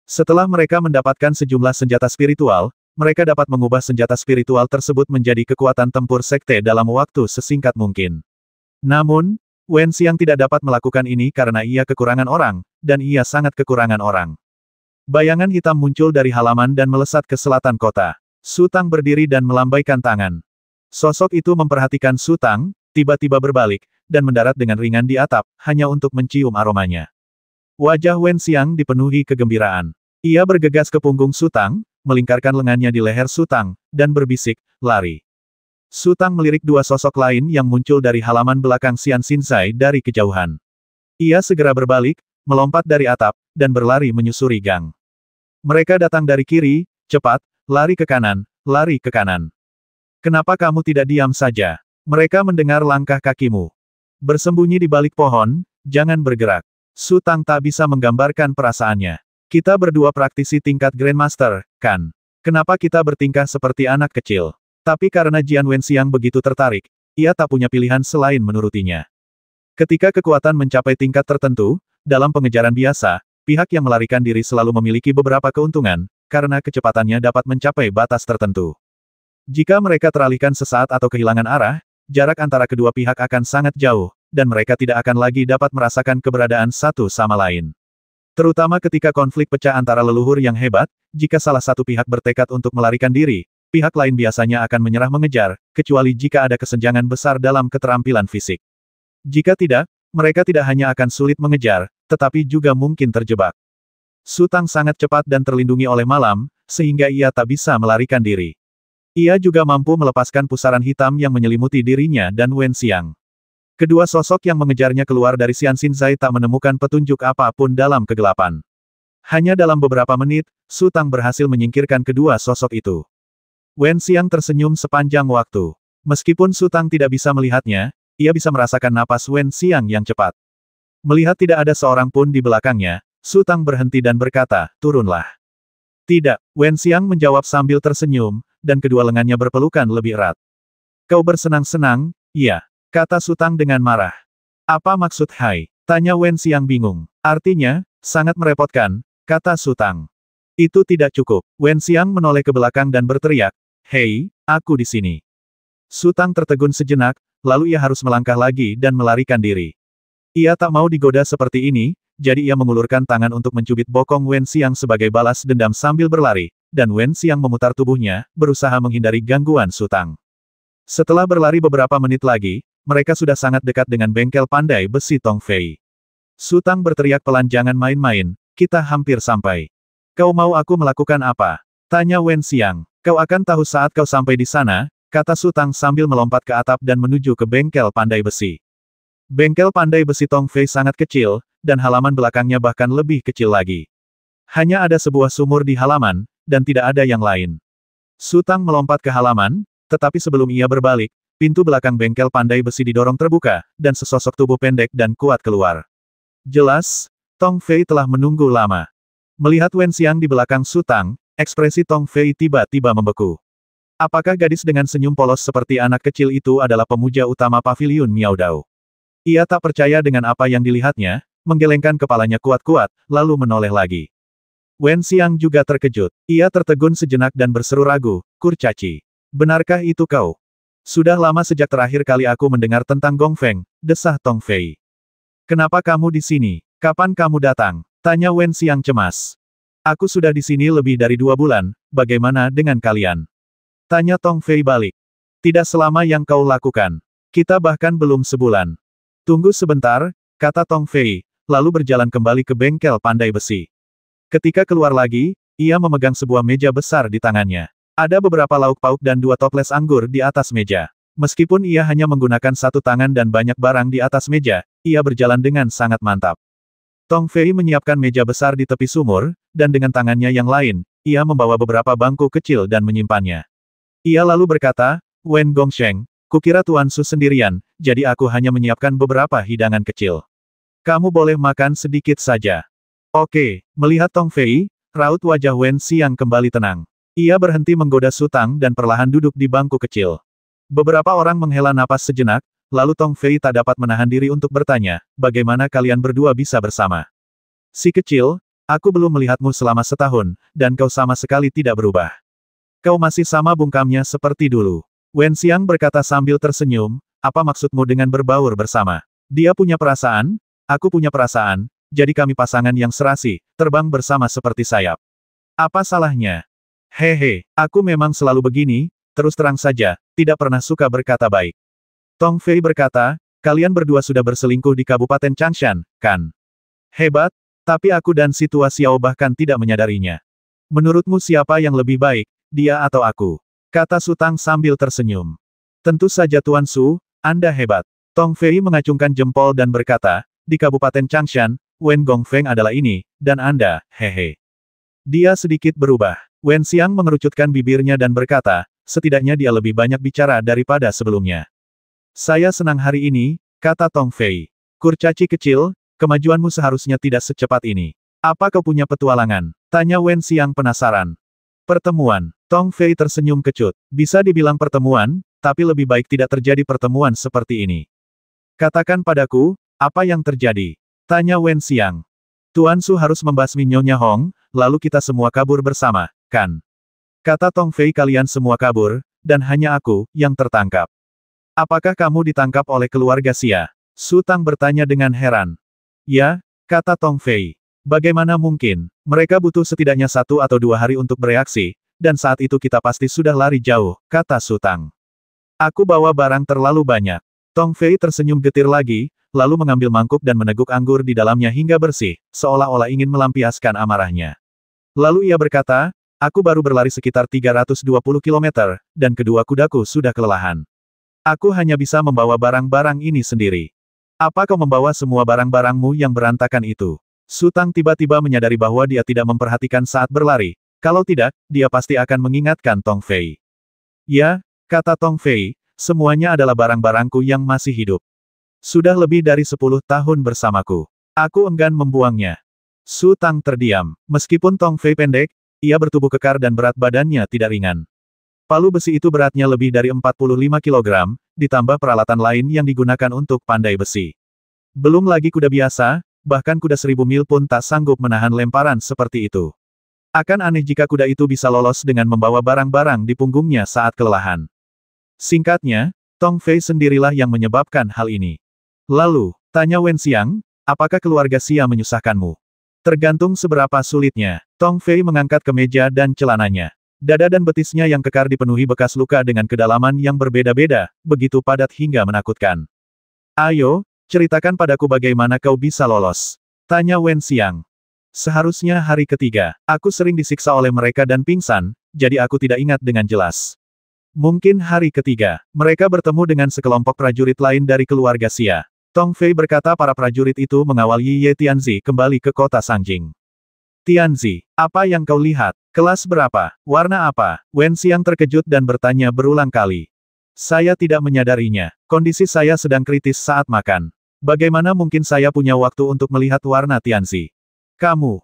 Setelah mereka mendapatkan sejumlah senjata spiritual, mereka dapat mengubah senjata spiritual tersebut menjadi kekuatan tempur sekte dalam waktu sesingkat mungkin. Namun, Wen Xiang tidak dapat melakukan ini karena ia kekurangan orang, dan ia sangat kekurangan orang. Bayangan hitam muncul dari halaman dan melesat ke selatan kota. Su Tang berdiri dan melambaikan tangan. Sosok itu memperhatikan Su Tang, tiba-tiba berbalik, dan mendarat dengan ringan di atap, hanya untuk mencium aromanya. Wajah Wen Xiang dipenuhi kegembiraan. Ia bergegas ke punggung Su Tang, melingkarkan lengannya di leher Su Tang, dan berbisik, lari. Su Tang melirik dua sosok lain yang muncul dari halaman belakang Xian Xinzai dari kejauhan. Ia segera berbalik, melompat dari atap, dan berlari menyusuri gang. Mereka datang dari kiri, cepat, lari ke kanan, lari ke kanan. Kenapa kamu tidak diam saja? Mereka mendengar langkah kakimu. Bersembunyi di balik pohon, jangan bergerak. Su Tang tak bisa menggambarkan perasaannya. Kita berdua praktisi tingkat Grandmaster, kan? Kenapa kita bertingkah seperti anak kecil? Tapi karena Jian Wenxiang begitu tertarik, ia tak punya pilihan selain menurutinya. Ketika kekuatan mencapai tingkat tertentu, dalam pengejaran biasa, pihak yang melarikan diri selalu memiliki beberapa keuntungan, karena kecepatannya dapat mencapai batas tertentu. Jika mereka teralihkan sesaat atau kehilangan arah, jarak antara kedua pihak akan sangat jauh, dan mereka tidak akan lagi dapat merasakan keberadaan satu sama lain. Terutama ketika konflik pecah antara leluhur yang hebat, jika salah satu pihak bertekad untuk melarikan diri, pihak lain biasanya akan menyerah mengejar, kecuali jika ada kesenjangan besar dalam keterampilan fisik. Jika tidak, mereka tidak hanya akan sulit mengejar, tetapi juga mungkin terjebak. Su Tang sangat cepat dan terlindungi oleh malam, sehingga ia tak bisa melarikan diri. Ia juga mampu melepaskan pusaran hitam yang menyelimuti dirinya dan Wen Xiang. Kedua sosok yang mengejarnya keluar dari Xian Xinzai tak menemukan petunjuk apapun dalam kegelapan. Hanya dalam beberapa menit, Su Tang berhasil menyingkirkan kedua sosok itu. Wen Xiang tersenyum sepanjang waktu. Meskipun Su Tang tidak bisa melihatnya, ia bisa merasakan napas Wen Xiang yang cepat. Melihat tidak ada seorang pun di belakangnya, Su Tang berhenti dan berkata, turunlah. Tidak, Wen Xiang menjawab sambil tersenyum, dan kedua lengannya berpelukan lebih erat. Kau bersenang-senang, iya, kata Su Tang dengan marah. Apa maksud hai? Tanya Wen Xiang bingung. Artinya, sangat merepotkan, kata Su Tang. Itu tidak cukup. Wen Xiang menoleh ke belakang dan berteriak, hei, aku di sini. Su Tang tertegun sejenak, lalu ia harus melangkah lagi dan melarikan diri. Ia tak mau digoda seperti ini, jadi ia mengulurkan tangan untuk mencubit bokong Wen Xiang sebagai balas dendam sambil berlari, dan Wen Xiang memutar tubuhnya, berusaha menghindari gangguan Su Tang. Setelah berlari beberapa menit lagi, mereka sudah sangat dekat dengan bengkel pandai besi Tong Fei. Su Tang berteriak pelan, jangan main-main, kita hampir sampai. Kau mau aku melakukan apa? Tanya Wen Xiang. Kau akan tahu saat kau sampai di sana, kata Su Tang sambil melompat ke atap dan menuju ke bengkel pandai besi. Bengkel pandai besi Tong Fei sangat kecil, dan halaman belakangnya bahkan lebih kecil lagi. Hanya ada sebuah sumur di halaman, dan tidak ada yang lain. Su Tang melompat ke halaman, tetapi sebelum ia berbalik, pintu belakang bengkel pandai besi didorong terbuka, dan sesosok tubuh pendek dan kuat keluar. Jelas, Tong Fei telah menunggu lama. Melihat Wen Xiang di belakang Su Tang, ekspresi Tong Fei tiba-tiba membeku. Apakah gadis dengan senyum polos seperti anak kecil itu adalah pemuja utama paviliun Miao Dao? Ia tak percaya dengan apa yang dilihatnya, menggelengkan kepalanya kuat-kuat, lalu menoleh lagi. Wen Xiang juga terkejut. Ia tertegun sejenak dan berseru ragu, kurcaci. Benarkah itu kau? Sudah lama sejak terakhir kali aku mendengar tentang Gong Feng, desah Tong Fei. Kenapa kamu di sini? Kapan kamu datang? Tanya Wen Xiang cemas. Aku sudah di sini lebih dari 2 bulan, bagaimana dengan kalian? Tanya Tong Fei balik. Tidak selama yang kau lakukan. Kita bahkan belum sebulan. Tunggu sebentar, kata Tong Fei, lalu berjalan kembali ke bengkel pandai besi. Ketika keluar lagi, ia memegang sebuah meja besar di tangannya. Ada beberapa lauk pauk dan 2 toples anggur di atas meja. Meskipun ia hanya menggunakan 1 tangan dan banyak barang di atas meja, ia berjalan dengan sangat mantap. Tong Fei menyiapkan meja besar di tepi sumur, dan dengan tangannya yang lain, ia membawa beberapa bangku kecil dan menyimpannya. Ia lalu berkata, Wen Gongsheng, kukira Tuan Su sendirian, jadi aku hanya menyiapkan beberapa hidangan kecil. Kamu boleh makan sedikit saja. Oke, melihat Tong Fei, raut wajah Wen Xiang kembali tenang. Ia berhenti menggoda Su Tang dan perlahan duduk di bangku kecil. Beberapa orang menghela napas sejenak, lalu Tong Fei tak dapat menahan diri untuk bertanya, bagaimana kalian berdua bisa bersama? Si kecil, aku belum melihatmu selama setahun, dan kau sama sekali tidak berubah. Kau masih sama bungkamnya seperti dulu. Wen Xiang berkata sambil tersenyum, apa maksudmu dengan berbaur bersama? Dia punya perasaan, aku punya perasaan, jadi kami pasangan yang serasi, terbang bersama seperti sayap. Apa salahnya? Hehe, aku memang selalu begini, terus terang saja, tidak pernah suka berkata baik. Tong Fei berkata, kalian berdua sudah berselingkuh di Kabupaten Changshan, kan? Hebat, tapi aku dan si tua Xiao bahkan tidak menyadarinya. Menurutmu siapa yang lebih baik, dia atau aku? Kata Su Tang sambil tersenyum. Tentu saja Tuan Su, Anda hebat. Tong Fei mengacungkan jempol dan berkata, di Kabupaten Changshan, Wen Gongfeng adalah ini, dan Anda, hehe. Dia sedikit berubah. Wen Xiang mengerucutkan bibirnya dan berkata, setidaknya dia lebih banyak bicara daripada sebelumnya. Saya senang hari ini, kata Tong Fei. Kurcaci kecil, kemajuanmu seharusnya tidak secepat ini. Apa kau punya petualangan? Tanya Wen Xiang penasaran. Pertemuan. Tong Fei tersenyum kecut. Bisa dibilang pertemuan, tapi lebih baik tidak terjadi pertemuan seperti ini. Katakan padaku, apa yang terjadi? Tanya Wen Xiang. Tuan Su harus membasmi Nyonya Hong, lalu kita semua kabur bersama, kan? Kata Tong Fei, kalian semua kabur, dan hanya aku, yang tertangkap. Apakah kamu ditangkap oleh keluarga Xia? Su Tang bertanya dengan heran. Ya, kata Tong Fei. Bagaimana mungkin? Mereka butuh setidaknya 1 atau 2 hari untuk bereaksi, dan saat itu kita pasti sudah lari jauh, kata Su Tang. Aku bawa barang terlalu banyak. Tong Fei tersenyum getir lagi, lalu mengambil mangkuk dan meneguk anggur di dalamnya hingga bersih, seolah-olah ingin melampiaskan amarahnya. Lalu ia berkata, aku baru berlari sekitar 320 km, dan kedua kudaku sudah kelelahan. Aku hanya bisa membawa barang-barang ini sendiri. Apa kau membawa semua barang-barangmu yang berantakan itu? Su Tang tiba-tiba menyadari bahwa dia tidak memperhatikan saat berlari, kalau tidak, dia pasti akan mengingatkan Tong Fei. Ya, kata Tong Fei, semuanya adalah barang-barangku yang masih hidup. Sudah lebih dari 10 tahun bersamaku. Aku enggan membuangnya. Su Tang terdiam. Meskipun Tong Fei pendek, ia bertubuh kekar dan berat badannya tidak ringan. Palu besi itu beratnya lebih dari 45 kilogram, ditambah peralatan lain yang digunakan untuk pandai besi. Belum lagi kuda biasa, bahkan kuda 1000 mil pun tak sanggup menahan lemparan seperti itu. Akan aneh jika kuda itu bisa lolos dengan membawa barang-barang di punggungnya saat kelelahan. Singkatnya, Tong Fei sendirilah yang menyebabkan hal ini. Lalu, tanya Wen Xiang, apakah keluarga Xia menyusahkanmu? Tergantung seberapa sulitnya. Tong Fei mengangkat kemeja dan celananya. Dada dan betisnya yang kekar dipenuhi bekas luka dengan kedalaman yang berbeda-beda, begitu padat hingga menakutkan. Ayo, ceritakan padaku bagaimana kau bisa lolos. Tanya Wen Xiang. Seharusnya hari ketiga, aku sering disiksa oleh mereka dan pingsan, jadi aku tidak ingat dengan jelas. Mungkin hari ketiga, mereka bertemu dengan sekelompok prajurit lain dari keluarga Xia. Tong Fei berkata para prajurit itu mengawal Yi Ye Tianzi kembali ke kota Sangjing. Tianzi, apa yang kau lihat? Kelas berapa? Warna apa? Wen Xiang terkejut dan bertanya berulang kali. Saya tidak menyadarinya. Kondisi saya sedang kritis saat makan. Bagaimana mungkin saya punya waktu untuk melihat warna Tianzi? Kamu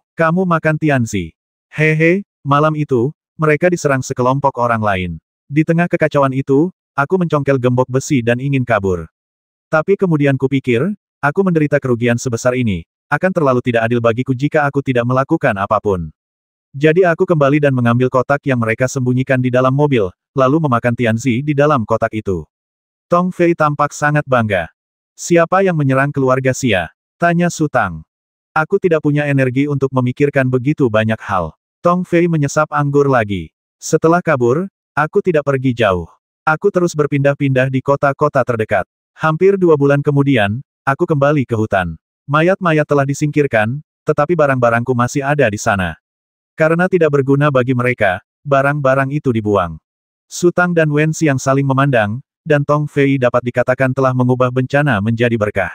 makan Tianzi. Hehe, malam itu, mereka diserang sekelompok orang lain. Di tengah kekacauan itu, aku mencongkel gembok besi dan ingin kabur. Tapi kemudian kupikir, aku menderita kerugian sebesar ini, akan terlalu tidak adil bagiku jika aku tidak melakukan apapun. Jadi aku kembali dan mengambil kotak yang mereka sembunyikan di dalam mobil, lalu memakan Tianzi di dalam kotak itu. Tong Fei tampak sangat bangga. Siapa yang menyerang keluarga Xia? Tanya Su Tang. Aku tidak punya energi untuk memikirkan begitu banyak hal. Tong Fei menyesap anggur lagi. Setelah kabur, aku tidak pergi jauh. Aku terus berpindah-pindah di kota-kota terdekat. Hampir 2 bulan kemudian, aku kembali ke hutan. Mayat-mayat telah disingkirkan, tetapi barang-barangku masih ada di sana. Karena tidak berguna bagi mereka, barang-barang itu dibuang. Su Tang dan Wen Xiang saling memandang, dan Tong Fei dapat dikatakan telah mengubah bencana menjadi berkah.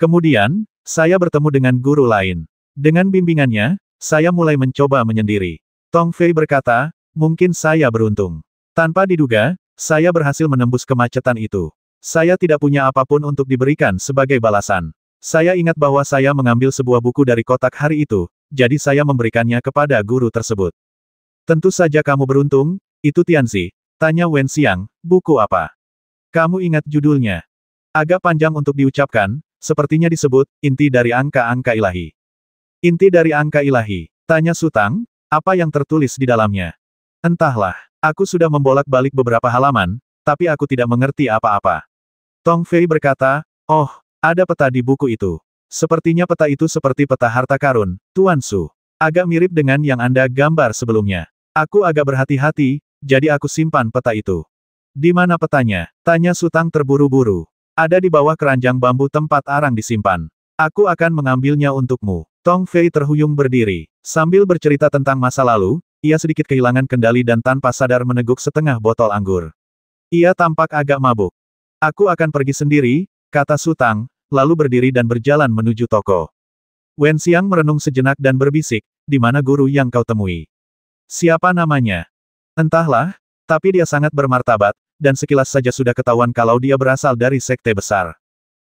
Kemudian, saya bertemu dengan guru lain. Dengan bimbingannya, saya mulai mencoba menyendiri. Tong Fei berkata, mungkin saya beruntung. Tanpa diduga, saya berhasil menembus kemacetan itu. Saya tidak punya apapun untuk diberikan sebagai balasan. Saya ingat bahwa saya mengambil sebuah buku dari kotak hari itu, jadi saya memberikannya kepada guru tersebut. Tentu saja kamu beruntung, itu Tianzi. Tanya Wen Xiang, buku apa? Kamu ingat judulnya? Agak panjang untuk diucapkan, sepertinya disebut, Inti dari Angka-Angka Ilahi. Inti dari Angka Ilahi. Tanya Su Tang, apa yang tertulis di dalamnya? Entahlah, aku sudah membolak-balik beberapa halaman, tapi aku tidak mengerti apa-apa. Tong Fei berkata, oh, ada peta di buku itu. Sepertinya peta itu seperti peta harta karun, Tuan Su. Agak mirip dengan yang Anda gambar sebelumnya. Aku agak berhati-hati, jadi aku simpan peta itu. Di mana petanya? Tanya Su Tang terburu-buru. Ada di bawah keranjang bambu tempat arang disimpan. Aku akan mengambilnya untukmu. Tong Fei terhuyung berdiri. Sambil bercerita tentang masa lalu, ia sedikit kehilangan kendali dan tanpa sadar meneguk setengah botol anggur. Ia tampak agak mabuk. Aku akan pergi sendiri, kata Su Tang, lalu berdiri dan berjalan menuju toko. Wen Xiang merenung sejenak dan berbisik, di mana guru yang kau temui? Siapa namanya? Entahlah, tapi dia sangat bermartabat, dan sekilas saja sudah ketahuan kalau dia berasal dari sekte besar.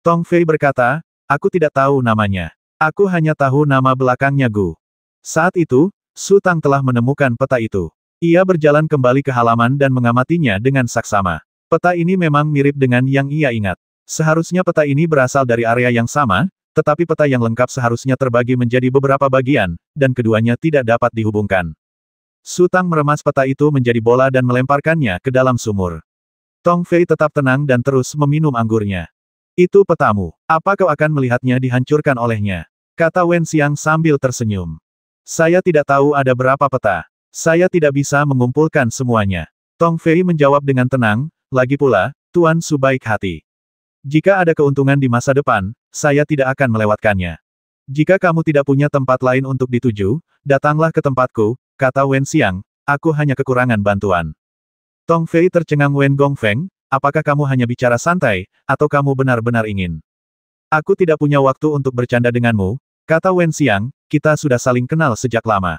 Tong Fei berkata, aku tidak tahu namanya. Aku hanya tahu nama belakangnya Gu. Saat itu, Su Tang telah menemukan peta itu. Ia berjalan kembali ke halaman dan mengamatinya dengan saksama. Peta ini memang mirip dengan yang ia ingat. Seharusnya peta ini berasal dari area yang sama, tetapi peta yang lengkap seharusnya terbagi menjadi beberapa bagian, dan keduanya tidak dapat dihubungkan. Su Tang meremas peta itu menjadi bola dan melemparkannya ke dalam sumur. Tong Fei tetap tenang dan terus meminum anggurnya. Itu petamu. Apa kau akan melihatnya dihancurkan olehnya? Kata Wen Xiang sambil tersenyum. Saya tidak tahu ada berapa peta. Saya tidak bisa mengumpulkan semuanya. Tong Fei menjawab dengan tenang, lagi pula, Tuan Su baik hati. Jika ada keuntungan di masa depan, saya tidak akan melewatkannya. Jika kamu tidak punya tempat lain untuk dituju, datanglah ke tempatku, kata Wen Xiang, aku hanya kekurangan bantuan. Tong Fei tercengang Wen Gongfeng, apakah kamu hanya bicara santai, atau kamu benar-benar ingin? Aku tidak punya waktu untuk bercanda denganmu, Kata Wen Xiang, kita sudah saling kenal sejak lama.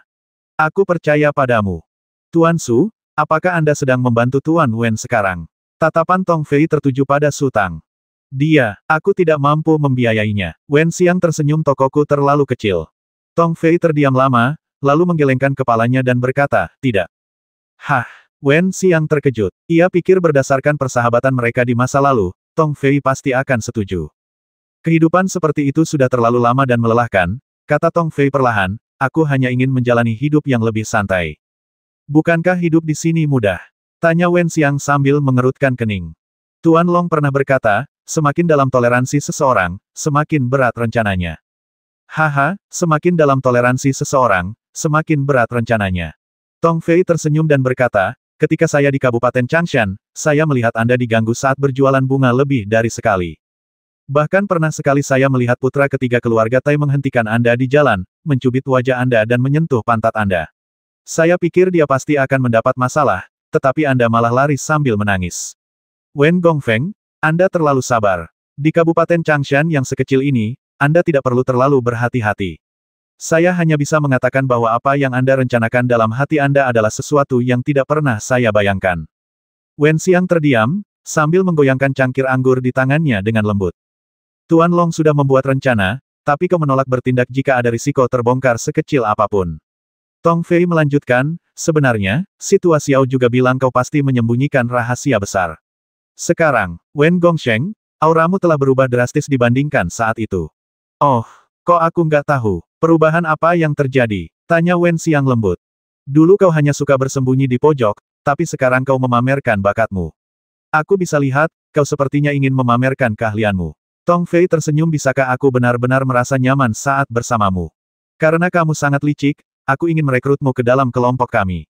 Aku percaya padamu. Tuan Su, apakah Anda sedang membantu Tuan Wen sekarang? Tatapan Tong Fei tertuju pada Su Tang. Dia, aku tidak mampu membiayainya. Wen Xiang tersenyum, tokoku terlalu kecil. Tong Fei terdiam lama, lalu menggelengkan kepalanya dan berkata, tidak. Hah, Wen Xiang terkejut. Ia pikir berdasarkan persahabatan mereka di masa lalu, Tong Fei pasti akan setuju. Kehidupan seperti itu sudah terlalu lama dan melelahkan, kata Tong Fei perlahan, aku hanya ingin menjalani hidup yang lebih santai. Bukankah hidup di sini mudah? Tanya Wen Xiang sambil mengerutkan kening. Tuan Long pernah berkata, semakin dalam toleransi seseorang, semakin berat rencananya. Haha, semakin dalam toleransi seseorang, semakin berat rencananya. Tong Fei tersenyum dan berkata, ketika saya di Kabupaten Changshan, saya melihat Anda diganggu saat berjualan bunga lebih dari sekali. Bahkan pernah sekali saya melihat putra ketiga keluarga Tai menghentikan Anda di jalan, mencubit wajah Anda dan menyentuh pantat Anda. Saya pikir dia pasti akan mendapat masalah, tetapi Anda malah lari sambil menangis. Wen Gongfeng, Anda terlalu sabar. Di Kabupaten Changshan yang sekecil ini, Anda tidak perlu terlalu berhati-hati. Saya hanya bisa mengatakan bahwa apa yang Anda rencanakan dalam hati Anda adalah sesuatu yang tidak pernah saya bayangkan. Wen Xiang terdiam, sambil menggoyangkan cangkir anggur di tangannya dengan lembut. Tuan Long sudah membuat rencana, tapi kau menolak bertindak jika ada risiko terbongkar sekecil apapun. Tong Fei melanjutkan, sebenarnya, si Tua Xiao juga bilang kau pasti menyembunyikan rahasia besar. Sekarang, Wen Gongsheng, auramu telah berubah drastis dibandingkan saat itu. Oh, kok aku nggak tahu, perubahan apa yang terjadi? Tanya Wen Xiang lembut. Dulu kau hanya suka bersembunyi di pojok, tapi sekarang kau memamerkan bakatmu. Aku bisa lihat, kau sepertinya ingin memamerkan keahlianmu. Tong Fei tersenyum, bisakah aku benar-benar merasa nyaman saat bersamamu? Karena kamu sangat licik, aku ingin merekrutmu ke dalam kelompok kami.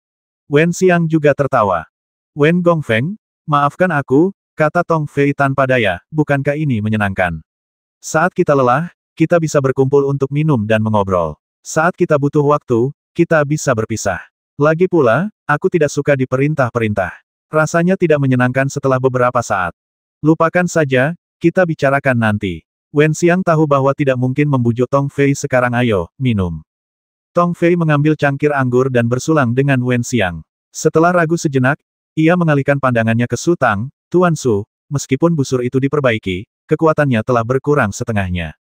Wen Xiang juga tertawa. Wen Gongfeng, maafkan aku, kata Tong Fei tanpa daya, bukankah ini menyenangkan? Saat kita lelah, kita bisa berkumpul untuk minum dan mengobrol. Saat kita butuh waktu, kita bisa berpisah. Lagi pula, aku tidak suka diperintah-perintah. Rasanya tidak menyenangkan setelah beberapa saat. Lupakan saja, kita bicarakan nanti. Wen Xiang tahu bahwa tidak mungkin membujuk Tong Fei sekarang. Ayo, minum. Tong Fei mengambil cangkir anggur dan bersulang dengan Wen Xiang. Setelah ragu sejenak, ia mengalihkan pandangannya ke Su Tang, Tuan Su, meskipun busur itu diperbaiki, kekuatannya telah berkurang setengahnya.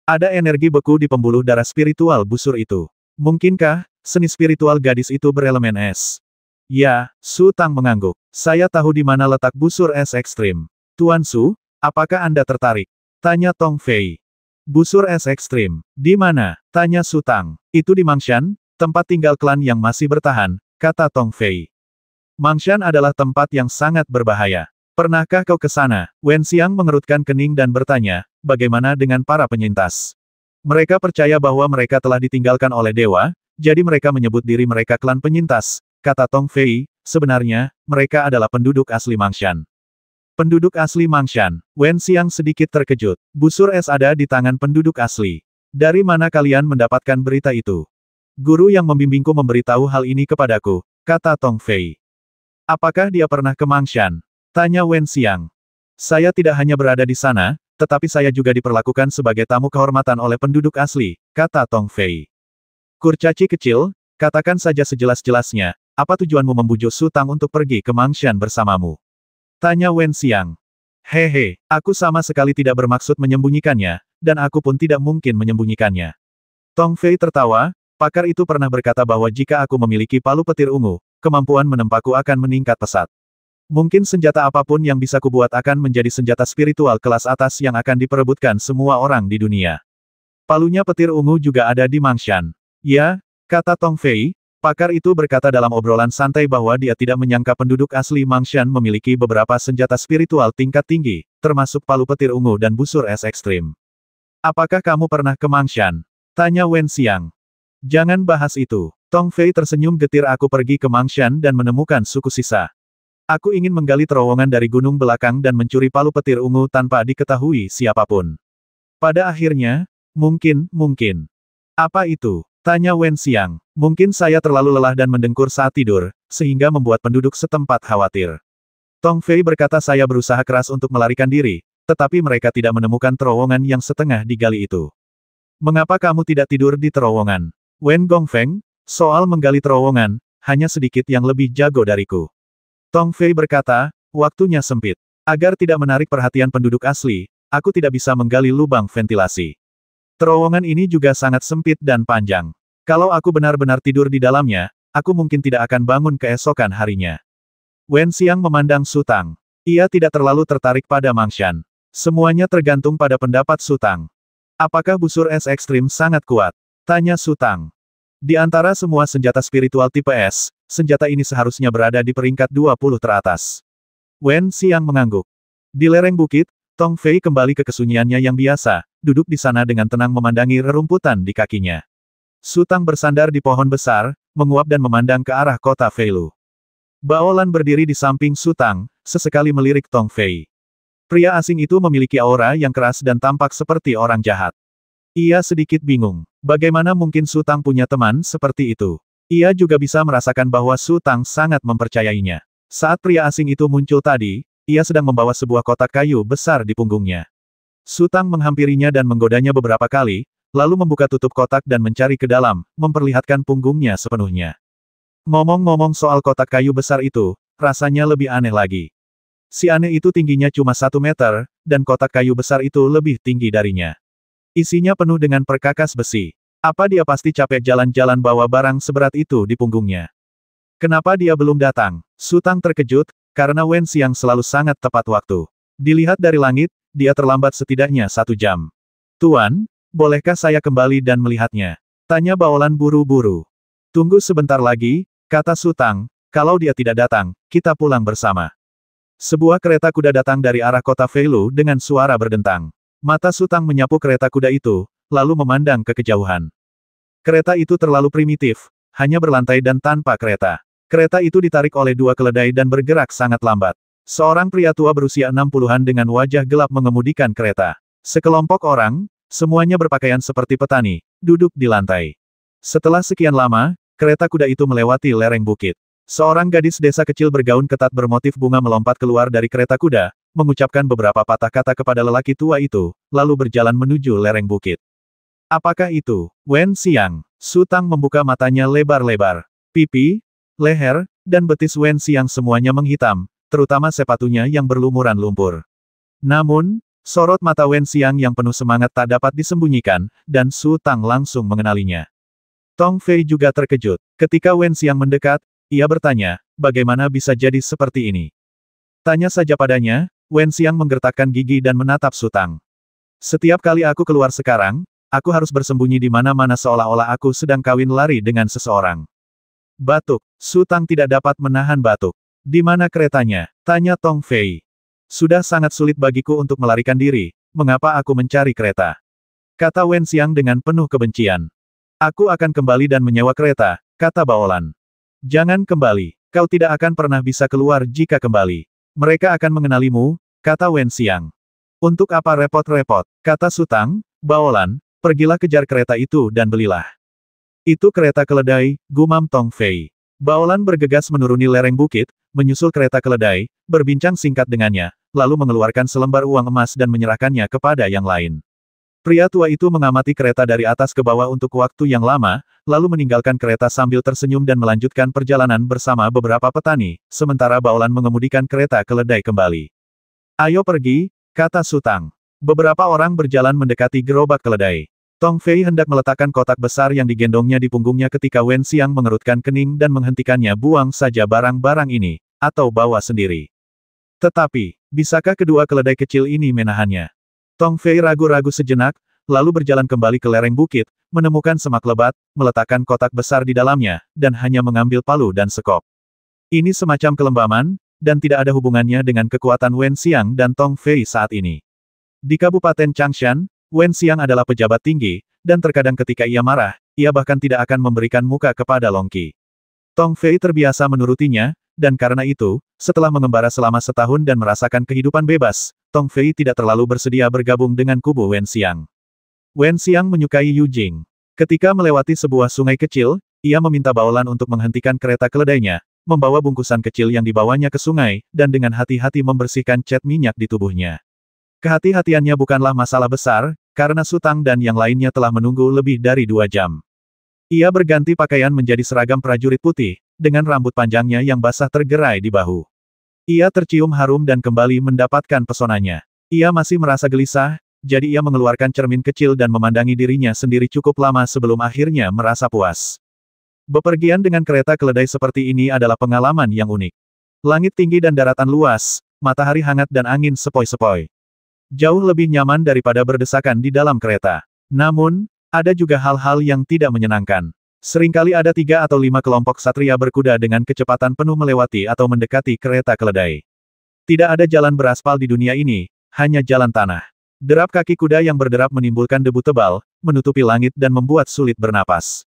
Ada energi beku di pembuluh darah spiritual busur itu. Mungkinkah, seni spiritual gadis itu berelemen es? Ya, Su Tang mengangguk. Saya tahu di mana letak busur es ekstrim. Tuan Su, apakah Anda tertarik? Tanya Tong Fei. Busur es ekstrim. Di mana? Tanya Su Tang. Itu di Mangshan, tempat tinggal klan yang masih bertahan, kata Tong Fei. Mangshan adalah tempat yang sangat berbahaya. Pernahkah kau ke sana? Wen Xiang mengerutkan kening dan bertanya, bagaimana dengan para penyintas? Mereka percaya bahwa mereka telah ditinggalkan oleh dewa, jadi mereka menyebut diri mereka klan penyintas, kata Tong Fei. Sebenarnya, mereka adalah penduduk asli Mangshan. Penduduk asli Mangshan. Wen Xiang sedikit terkejut. Busur es ada di tangan penduduk asli. Dari mana kalian mendapatkan berita itu? Guru yang membimbingku memberitahu hal ini kepadaku, kata Tong Fei. Apakah dia pernah ke Mangshan? Tanya Wen Xiang. Saya tidak hanya berada di sana, tetapi saya juga diperlakukan sebagai tamu kehormatan oleh penduduk asli, kata Tong Fei. Kurcaci kecil, katakan saja sejelas-jelasnya, apa tujuanmu membujuk Su Tang untuk pergi ke Mangshan bersamamu? Tanya Wen Xiang. Hehe, aku sama sekali tidak bermaksud menyembunyikannya, dan aku pun tidak mungkin menyembunyikannya. Tong Fei tertawa, pakar itu pernah berkata bahwa jika aku memiliki palu petir ungu, kemampuan menempaku akan meningkat pesat. Mungkin senjata apapun yang bisa kubuat akan menjadi senjata spiritual kelas atas yang akan diperebutkan semua orang di dunia. Palunya petir ungu juga ada di Mangshan. Ya, kata Tong Fei. Pakar itu berkata dalam obrolan santai bahwa dia tidak menyangka penduduk asli Mangshan memiliki beberapa senjata spiritual tingkat tinggi, termasuk palu petir ungu dan busur es ekstrim. Apakah kamu pernah ke Mangshan? Tanya Wen Xiang. Jangan bahas itu. Tong Fei tersenyum getir. Aku pergi ke Mangshan dan menemukan suku sisa. Aku ingin menggali terowongan dari gunung belakang dan mencuri palu petir ungu tanpa diketahui siapapun. Pada akhirnya, mungkin. Apa itu? Tanya Wen Xiang. Mungkin saya terlalu lelah dan mendengkur saat tidur, sehingga membuat penduduk setempat khawatir. Tong Fei berkata saya berusaha keras untuk melarikan diri, tetapi mereka tidak menemukan terowongan yang setengah digali itu. Mengapa kamu tidak tidur di terowongan? Wen Gongfeng, soal menggali terowongan, hanya sedikit yang lebih jago dariku. Tong Fei berkata, waktunya sempit. Agar tidak menarik perhatian penduduk asli, aku tidak bisa menggali lubang ventilasi. Terowongan ini juga sangat sempit dan panjang. Kalau aku benar-benar tidur di dalamnya, aku mungkin tidak akan bangun keesokan harinya. Wen Xiang memandang Su Tang. Ia tidak terlalu tertarik pada Mang Shan. Semuanya tergantung pada pendapat Su Tang. Apakah busur es ekstrim sangat kuat? Tanya Su Tang. Di antara semua senjata spiritual tipe S, senjata ini seharusnya berada di peringkat 20 teratas. Wen Xiang mengangguk. Di lereng bukit, Tong Fei kembali ke kesunyiannya yang biasa, duduk di sana dengan tenang memandangi rerumputan di kakinya. Su Tang bersandar di pohon besar, menguap dan memandang ke arah kota Feilu. Baolan berdiri di samping Su Tang, sesekali melirik Tong Fei. Pria asing itu memiliki aura yang keras dan tampak seperti orang jahat. Ia sedikit bingung. Bagaimana mungkin Su Tang punya teman seperti itu? Ia juga bisa merasakan bahwa Su Tang sangat mempercayainya. Saat pria asing itu muncul tadi, ia sedang membawa sebuah kotak kayu besar di punggungnya. Su Tang menghampirinya dan menggodanya beberapa kali, lalu membuka tutup kotak dan mencari ke dalam, memperlihatkan punggungnya sepenuhnya. Ngomong-ngomong soal kotak kayu besar itu, rasanya lebih aneh lagi. Si aneh itu tingginya cuma 1 meter, dan kotak kayu besar itu lebih tinggi darinya. Isinya penuh dengan perkakas besi. Apa dia pasti capek jalan-jalan bawa barang seberat itu di punggungnya? Kenapa dia belum datang? Su Tang terkejut, karena Wen Xiang selalu sangat tepat waktu. Dilihat dari langit, dia terlambat setidaknya 1 jam. Tuan, bolehkah saya kembali dan melihatnya? Tanya Baolan buru-buru. Tunggu sebentar lagi, kata Su Tang, kalau dia tidak datang, kita pulang bersama. Sebuah kereta kuda datang dari arah kota Feilu dengan suara berdentang. Mata Su Tang menyapu kereta kuda itu, lalu memandang ke kejauhan. Kereta itu terlalu primitif, hanya berlantai dan tanpa kereta. Kereta itu ditarik oleh 2 keledai dan bergerak sangat lambat. Seorang pria tua berusia 60-an dengan wajah gelap mengemudikan kereta. Sekelompok orang, semuanya berpakaian seperti petani, duduk di lantai. Setelah sekian lama, kereta kuda itu melewati lereng bukit. Seorang gadis desa kecil bergaun ketat bermotif bunga melompat keluar dari kereta kuda, mengucapkan beberapa patah kata kepada lelaki tua itu, lalu berjalan menuju lereng bukit. Apakah itu? Wen Xiang. Su Tang membuka matanya lebar-lebar. Pipi, leher, dan betis Wen Xiang semuanya menghitam, terutama sepatunya yang berlumuran lumpur. Namun, sorot mata Wen Xiang yang penuh semangat tak dapat disembunyikan, dan Su Tang langsung mengenalinya. Tong Fei juga terkejut. Ketika Wen Xiang mendekat, ia bertanya, bagaimana bisa jadi seperti ini? Tanya saja padanya, Wen Xiang menggertakkan gigi dan menatap Su Tang. Setiap kali aku keluar sekarang, aku harus bersembunyi di mana-mana seolah-olah aku sedang kawin lari dengan seseorang. Batuk. Su Tang tidak dapat menahan batuk. Di mana keretanya? Tanya Tong Fei. Sudah sangat sulit bagiku untuk melarikan diri, mengapa aku mencari kereta? Kata Wen Xiang dengan penuh kebencian. Aku akan kembali dan menyewa kereta, kata Baolan. Jangan kembali. Kau tidak akan pernah bisa keluar jika kembali. Mereka akan mengenalimu, kata Wen Xiang. Untuk apa repot-repot, kata Su Tang. Baolan, pergilah kejar kereta itu dan belilah. Itu kereta keledai, gumam Tong Fei. Baolan bergegas menuruni lereng bukit, menyusul kereta keledai, berbincang singkat dengannya, lalu mengeluarkan selembar uang emas dan menyerahkannya kepada yang lain. Pria tua itu mengamati kereta dari atas ke bawah untuk waktu yang lama, lalu meninggalkan kereta sambil tersenyum dan melanjutkan perjalanan bersama beberapa petani, sementara Baolan mengemudikan kereta keledai kembali. Ayo pergi, kata Su Tang. Beberapa orang berjalan mendekati gerobak keledai. Tong Fei hendak meletakkan kotak besar yang digendongnya di punggungnya ketika Wen Xiang mengerutkan kening dan menghentikannya. Buang saja barang-barang ini, atau bawa sendiri. Tetapi, bisakah kedua keledai kecil ini menahannya? Tong Fei ragu-ragu sejenak, lalu berjalan kembali ke lereng bukit, menemukan semak lebat, meletakkan kotak besar di dalamnya, dan hanya mengambil palu dan sekop. Ini semacam kelembaman, dan tidak ada hubungannya dengan kekuatan Wen Xiang dan Tong Fei saat ini. Di Kabupaten Changshan, Wen Xiang adalah pejabat tinggi, dan terkadang ketika ia marah, ia bahkan tidak akan memberikan muka kepada Long Qi. Tong Fei terbiasa menurutinya, dan karena itu, setelah mengembara selama setahun dan merasakan kehidupan bebas, Tong Fei tidak terlalu bersedia bergabung dengan kubu Wen Xiang. Wen Xiang menyukai Yu Jing. Ketika melewati sebuah sungai kecil, ia meminta Baolan untuk menghentikan kereta keledainya, membawa bungkusan kecil yang dibawanya ke sungai, dan dengan hati-hati membersihkan cat minyak di tubuhnya. Kehati-hatiannya bukanlah masalah besar, karena Sutang dan yang lainnya telah menunggu lebih dari 2 jam. Ia berganti pakaian menjadi seragam prajurit putih, dengan rambut panjangnya yang basah tergerai di bahu. Ia tercium harum dan kembali mendapatkan pesonanya. Ia masih merasa gelisah, jadi ia mengeluarkan cermin kecil dan memandangi dirinya sendiri cukup lama sebelum akhirnya merasa puas. Bepergian dengan kereta keledai seperti ini adalah pengalaman yang unik. Langit tinggi dan daratan luas, matahari hangat dan angin sepoi-sepoi. Jauh lebih nyaman daripada berdesakan di dalam kereta. Namun, ada juga hal-hal yang tidak menyenangkan. Seringkali ada 3 atau 5 kelompok satria berkuda dengan kecepatan penuh melewati atau mendekati kereta keledai. Tidak ada jalan beraspal di dunia ini, hanya jalan tanah. Derap kaki kuda yang berderap menimbulkan debu tebal, menutupi langit dan membuat sulit bernapas.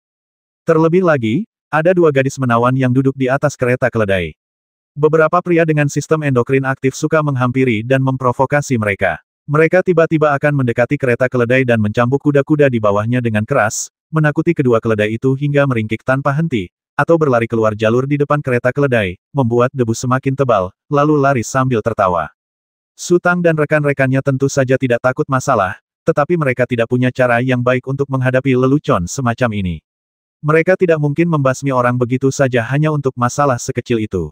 Terlebih lagi, ada 2 gadis menawan yang duduk di atas kereta keledai. Beberapa pria dengan sistem endokrin aktif suka menghampiri dan memprovokasi mereka. Mereka tiba-tiba akan mendekati kereta keledai dan mencambuk kuda-kuda di bawahnya dengan keras, menakuti kedua keledai itu hingga meringkik tanpa henti, atau berlari keluar jalur di depan kereta keledai, membuat debu semakin tebal, lalu lari sambil tertawa. Sutang dan rekan-rekannya tentu saja tidak takut masalah, tetapi mereka tidak punya cara yang baik untuk menghadapi lelucon semacam ini. Mereka tidak mungkin membasmi orang begitu saja hanya untuk masalah sekecil itu.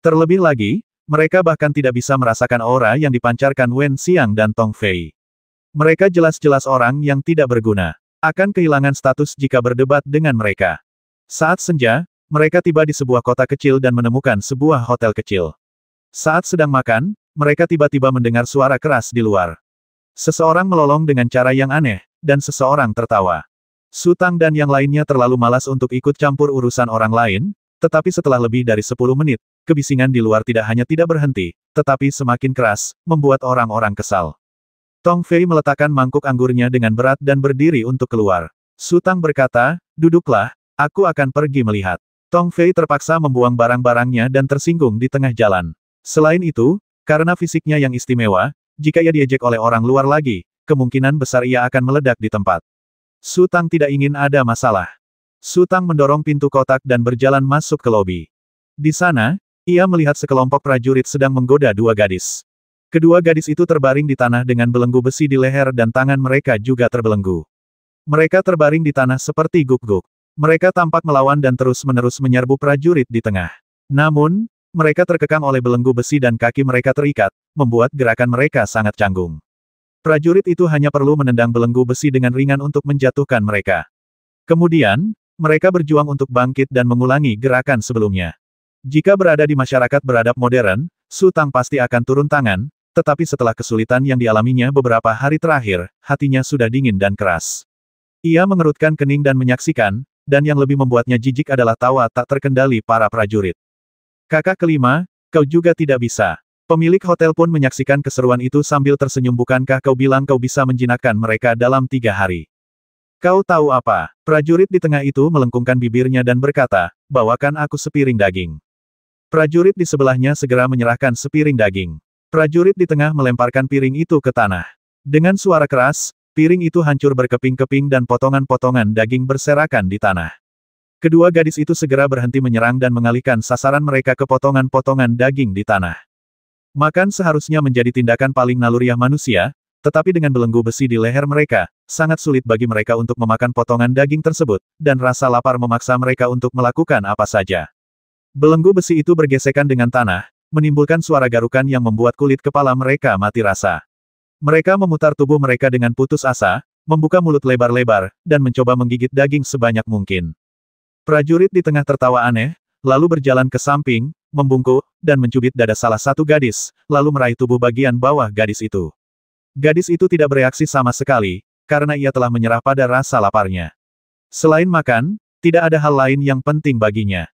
Terlebih lagi, mereka bahkan tidak bisa merasakan aura yang dipancarkan Wen Xiang dan Tong Fei. Mereka jelas-jelas orang yang tidak berguna. Akan kehilangan status jika berdebat dengan mereka. Saat senja, mereka tiba di sebuah kota kecil dan menemukan sebuah hotel kecil. Saat sedang makan, mereka tiba-tiba mendengar suara keras di luar. Seseorang melolong dengan cara yang aneh, dan seseorang tertawa. Sutang dan yang lainnya terlalu malas untuk ikut campur urusan orang lain, tetapi setelah lebih dari 10 menit, kebisingan di luar tidak hanya tidak berhenti, tetapi semakin keras, membuat orang-orang kesal. Tong Fei meletakkan mangkuk anggurnya dengan berat dan berdiri untuk keluar. Sutang berkata, "Duduklah, aku akan pergi melihat." Tong Fei terpaksa membuang barang-barangnya dan tersinggung di tengah jalan. Selain itu, karena fisiknya yang istimewa, jika ia diejek oleh orang luar lagi, kemungkinan besar ia akan meledak di tempat. Sutang tidak ingin ada masalah. Sutang mendorong pintu kotak dan berjalan masuk ke lobi. Di sana, ia melihat sekelompok prajurit sedang menggoda 2 gadis. Kedua gadis itu terbaring di tanah dengan belenggu besi di leher dan tangan mereka juga terbelenggu. Mereka terbaring di tanah seperti guk-guk. Mereka tampak melawan dan terus-menerus menyerbu prajurit di tengah. Namun, mereka terkekang oleh belenggu besi dan kaki mereka terikat, membuat gerakan mereka sangat canggung. Prajurit itu hanya perlu menendang belenggu besi dengan ringan untuk menjatuhkan mereka. Kemudian, mereka berjuang untuk bangkit dan mengulangi gerakan sebelumnya. Jika berada di masyarakat beradab modern, Sutang pasti akan turun tangan, tetapi setelah kesulitan yang dialaminya beberapa hari terakhir, hatinya sudah dingin dan keras. Ia mengerutkan kening dan menyaksikan, dan yang lebih membuatnya jijik adalah tawa tak terkendali para prajurit. "Kakak kelima, kau juga tidak bisa." Pemilik hotel pun menyaksikan keseruan itu sambil tersenyum. "Bukankah kau bilang kau bisa menjinakkan mereka dalam 3 hari? Kau tahu apa?" Prajurit di tengah itu melengkungkan bibirnya dan berkata, "Bawakan aku sepiring daging." Prajurit di sebelahnya segera menyerahkan sepiring daging. Prajurit di tengah melemparkan piring itu ke tanah. Dengan suara keras, piring itu hancur berkeping-keping dan potongan-potongan daging berserakan di tanah. Kedua gadis itu segera berhenti menyerang dan mengalihkan sasaran mereka ke potongan-potongan daging di tanah. Makan seharusnya menjadi tindakan paling naluriah manusia, tetapi dengan belenggu besi di leher mereka, sangat sulit bagi mereka untuk memakan potongan daging tersebut, dan rasa lapar memaksa mereka untuk melakukan apa saja. Belenggu besi itu bergesekan dengan tanah, menimbulkan suara garukan yang membuat kulit kepala mereka mati rasa. Mereka memutar tubuh mereka dengan putus asa, membuka mulut lebar-lebar, dan mencoba menggigit daging sebanyak mungkin. Prajurit di tengah tertawa aneh, lalu berjalan ke samping, membungkuk, dan mencubit dada salah satu gadis, lalu meraih tubuh bagian bawah gadis itu. Gadis itu tidak bereaksi sama sekali, karena ia telah menyerah pada rasa laparnya. Selain makan, tidak ada hal lain yang penting baginya.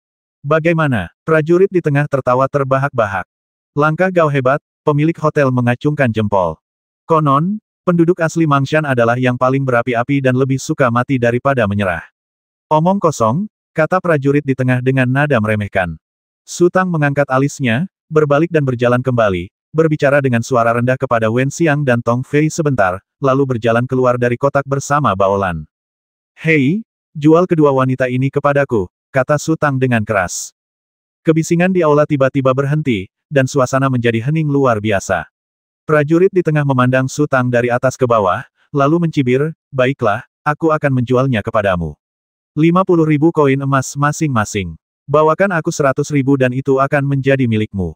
"Bagaimana?" Prajurit di tengah tertawa terbahak-bahak. "Langkah kau hebat," pemilik hotel mengacungkan jempol. "Konon, penduduk asli Mangshan adalah yang paling berapi-api dan lebih suka mati daripada menyerah." "Omong kosong," kata prajurit di tengah dengan nada meremehkan. Sutang mengangkat alisnya, berbalik dan berjalan kembali, berbicara dengan suara rendah kepada Wen Xiang dan Tong Fei sebentar, lalu berjalan keluar dari kotak bersama Baolan. "Hei, jual kedua wanita ini kepadaku," kata Sutang dengan keras. Kebisingan di aula tiba-tiba berhenti, dan suasana menjadi hening luar biasa. Prajurit di tengah memandang Sutang dari atas ke bawah, lalu mencibir, baiklah, aku akan menjualnya kepadamu. 50.000 koin emas masing-masing. Bawakan aku 100.000 dan itu akan menjadi milikmu.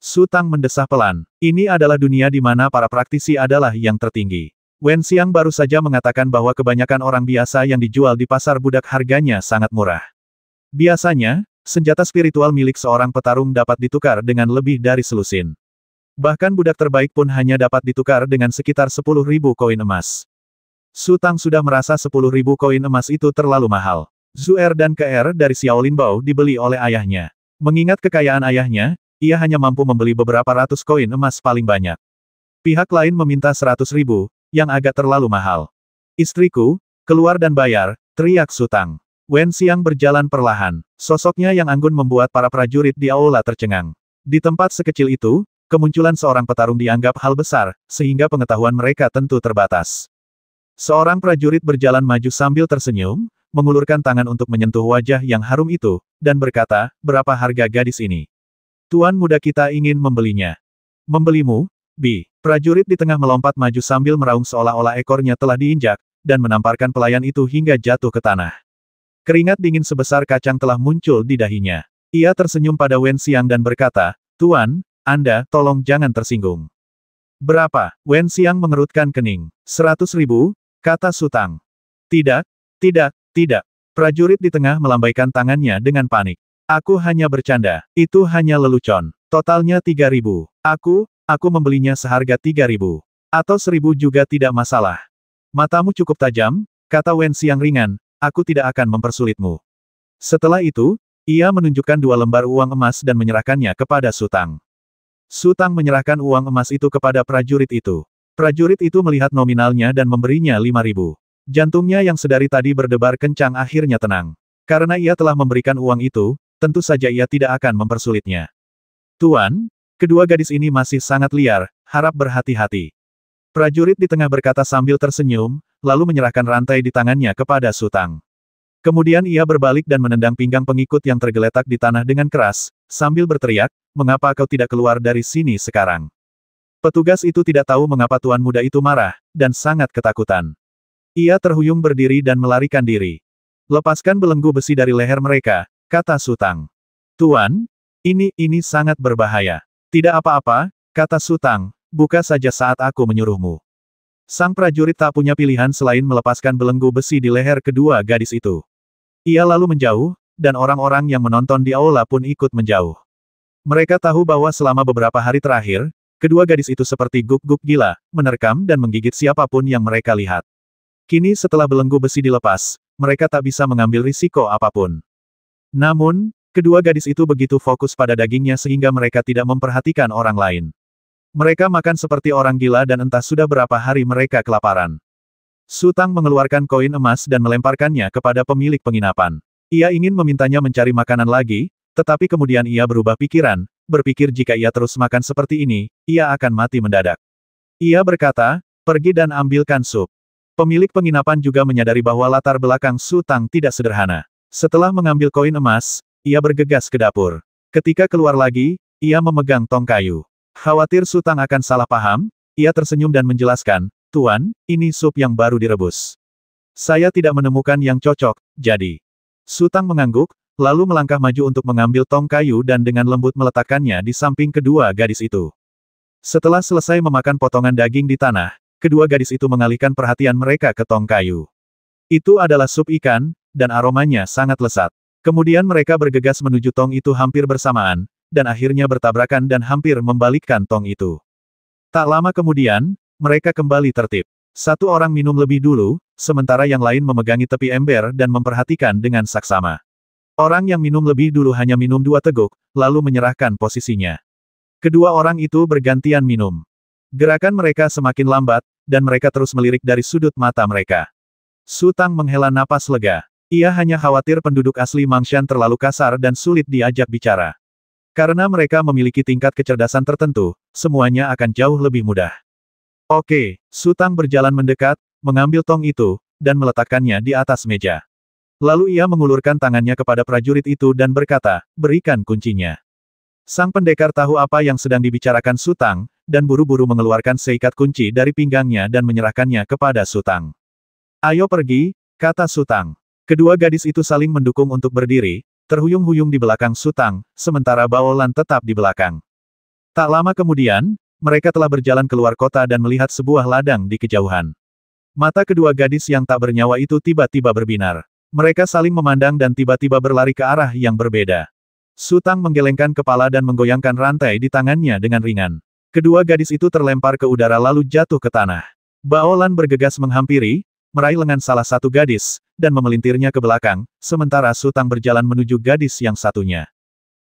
Su Tang mendesah pelan. Ini adalah dunia di mana para praktisi adalah yang tertinggi. Wen Xiang baru saja mengatakan bahwa kebanyakan orang biasa yang dijual di pasar budak harganya sangat murah. Biasanya, senjata spiritual milik seorang petarung dapat ditukar dengan lebih dari selusin. Bahkan budak terbaik pun hanya dapat ditukar dengan sekitar 10.000 koin emas. Su Tang sudah merasa 10.000 koin emas itu terlalu mahal. Zuer dan Ke dari Xiaolin Bao dibeli oleh ayahnya. Mengingat kekayaan ayahnya, ia hanya mampu membeli beberapa ratus koin emas paling banyak. Pihak lain meminta 100.000, yang agak terlalu mahal. Istriku, keluar dan bayar, teriak Su Tang. Wen Xiang berjalan perlahan. Sosoknya yang anggun membuat para prajurit di aula tercengang. Di tempat sekecil itu, kemunculan seorang petarung dianggap hal besar, sehingga pengetahuan mereka tentu terbatas. Seorang prajurit berjalan maju sambil tersenyum, mengulurkan tangan untuk menyentuh wajah yang harum itu, dan berkata, berapa harga gadis ini? Tuan muda kita ingin membelinya. Membelimu? Bi. Prajurit di tengah melompat maju sambil meraung seolah-olah ekornya telah diinjak, dan menamparkan pelayan itu hingga jatuh ke tanah. Keringat dingin sebesar kacang telah muncul di dahinya. Ia tersenyum pada Wen Xiang dan berkata, Tuan, Anda, tolong jangan tersinggung. Berapa? Wen Xiang mengerutkan kening. 100.000, kata Su Tang. Tidak, tidak, tidak. Prajurit di tengah melambaikan tangannya dengan panik. Aku hanya bercanda. Itu hanya lelucon. Totalnya 3.000. Aku membelinya seharga 3.000. Atau 1.000 juga tidak masalah. Matamu cukup tajam, kata Wen Xiang ringan, aku tidak akan mempersulitmu. Setelah itu, ia menunjukkan 2 lembar uang emas dan menyerahkannya kepada Su Tang. Su Tang menyerahkan uang emas itu kepada prajurit itu. Prajurit itu melihat nominalnya dan memberinya 5.000. Jantungnya yang sedari tadi berdebar kencang akhirnya tenang. Karena ia telah memberikan uang itu, tentu saja ia tidak akan mempersulitnya. Tuan, kedua gadis ini masih sangat liar, harap berhati-hati. Prajurit di tengah berkata sambil tersenyum, lalu menyerahkan rantai di tangannya kepada Su Tang. Kemudian ia berbalik dan menendang pinggang pengikut yang tergeletak di tanah dengan keras, sambil berteriak, mengapa kau tidak keluar dari sini sekarang? Petugas itu tidak tahu mengapa tuan muda itu marah, dan sangat ketakutan. Ia terhuyung berdiri dan melarikan diri. Lepaskan belenggu besi dari leher mereka, kata Su Tang. Tuan, ini sangat berbahaya. Tidak apa-apa, kata Su Tang, buka saja saat aku menyuruhmu. Sang prajurit tak punya pilihan selain melepaskan belenggu besi di leher kedua gadis itu. Ia lalu menjauh, dan orang-orang yang menonton di aula pun ikut menjauh. Mereka tahu bahwa selama beberapa hari terakhir, kedua gadis itu seperti guk-guk gila, menerkam dan menggigit siapapun yang mereka lihat. Kini setelah belenggu besi dilepas, mereka tak bisa mengambil risiko apapun. Namun, kedua gadis itu begitu fokus pada dagingnya sehingga mereka tidak memperhatikan orang lain. Mereka makan seperti orang gila dan entah sudah berapa hari mereka kelaparan. Su Tang mengeluarkan koin emas dan melemparkannya kepada pemilik penginapan. Ia ingin memintanya mencari makanan lagi, tetapi kemudian ia berubah pikiran, berpikir jika ia terus makan seperti ini, ia akan mati mendadak. Ia berkata, pergi dan ambilkan sup. Pemilik penginapan juga menyadari bahwa latar belakang Su Tang tidak sederhana. Setelah mengambil koin emas, ia bergegas ke dapur. Ketika keluar lagi, ia memegang tong kayu. Khawatir Su Tang akan salah paham, ia tersenyum dan menjelaskan, Tuan, ini sup yang baru direbus. Saya tidak menemukan yang cocok, jadi. Su Tang mengangguk, lalu melangkah maju untuk mengambil tong kayu dan dengan lembut meletakkannya di samping kedua gadis itu. Setelah selesai memakan potongan daging di tanah, kedua gadis itu mengalihkan perhatian mereka ke tong kayu. Itu adalah sup ikan, dan aromanya sangat lezat. Kemudian mereka bergegas menuju tong itu hampir bersamaan, dan akhirnya bertabrakan dan hampir membalikkan tong itu. Tak lama kemudian, mereka kembali tertib. Satu orang minum lebih dulu, sementara yang lain memegangi tepi ember dan memperhatikan dengan saksama. Orang yang minum lebih dulu hanya minum 2 teguk, lalu menyerahkan posisinya. Kedua orang itu bergantian minum. Gerakan mereka semakin lambat, dan mereka terus melirik dari sudut mata mereka. Su Tang menghela napas lega. Ia hanya khawatir penduduk asli Mangshan terlalu kasar dan sulit diajak bicara. Karena mereka memiliki tingkat kecerdasan tertentu, semuanya akan jauh lebih mudah. Oke, Su Tang berjalan mendekat, mengambil tong itu, dan meletakkannya di atas meja. Lalu ia mengulurkan tangannya kepada prajurit itu dan berkata, berikan kuncinya. Sang pendekar tahu apa yang sedang dibicarakan Su Tang, dan buru-buru mengeluarkan seikat kunci dari pinggangnya dan menyerahkannya kepada Su Tang. Ayo pergi, kata Su Tang. Kedua gadis itu saling mendukung untuk berdiri, terhuyung-huyung di belakang Su Tang, sementara Baolan tetap di belakang. Tak lama kemudian, mereka telah berjalan keluar kota dan melihat sebuah ladang di kejauhan. Mata kedua gadis yang tak bernyawa itu tiba-tiba berbinar. Mereka saling memandang dan tiba-tiba berlari ke arah yang berbeda. Su Tang menggelengkan kepala dan menggoyangkan rantai di tangannya dengan ringan. Kedua gadis itu terlempar ke udara lalu jatuh ke tanah. Baolan bergegas menghampiri, meraih lengan salah satu gadis, dan memelintirnya ke belakang, sementara Su Tang berjalan menuju gadis yang satunya.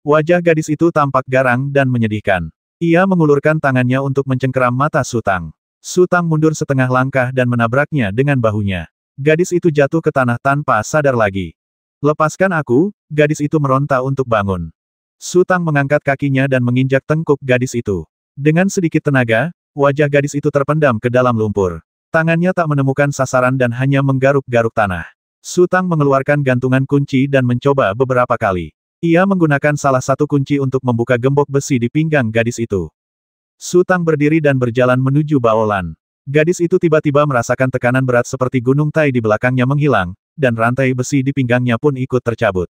Wajah gadis itu tampak garang dan menyedihkan. Ia mengulurkan tangannya untuk mencengkeram mata Su Tang. Su Tang mundur setengah langkah dan menabraknya dengan bahunya. Gadis itu jatuh ke tanah tanpa sadar lagi. Lepaskan aku, gadis itu meronta untuk bangun. Su Tang mengangkat kakinya dan menginjak tengkuk gadis itu. Dengan sedikit tenaga, wajah gadis itu terpendam ke dalam lumpur. Tangannya tak menemukan sasaran dan hanya menggaruk-garuk tanah. Su Tang mengeluarkan gantungan kunci dan mencoba beberapa kali. Ia menggunakan salah satu kunci untuk membuka gembok besi di pinggang gadis itu. Su Tang berdiri dan berjalan menuju Baolan. Gadis itu tiba-tiba merasakan tekanan berat seperti gunung Tai di belakangnya menghilang, dan rantai besi di pinggangnya pun ikut tercabut.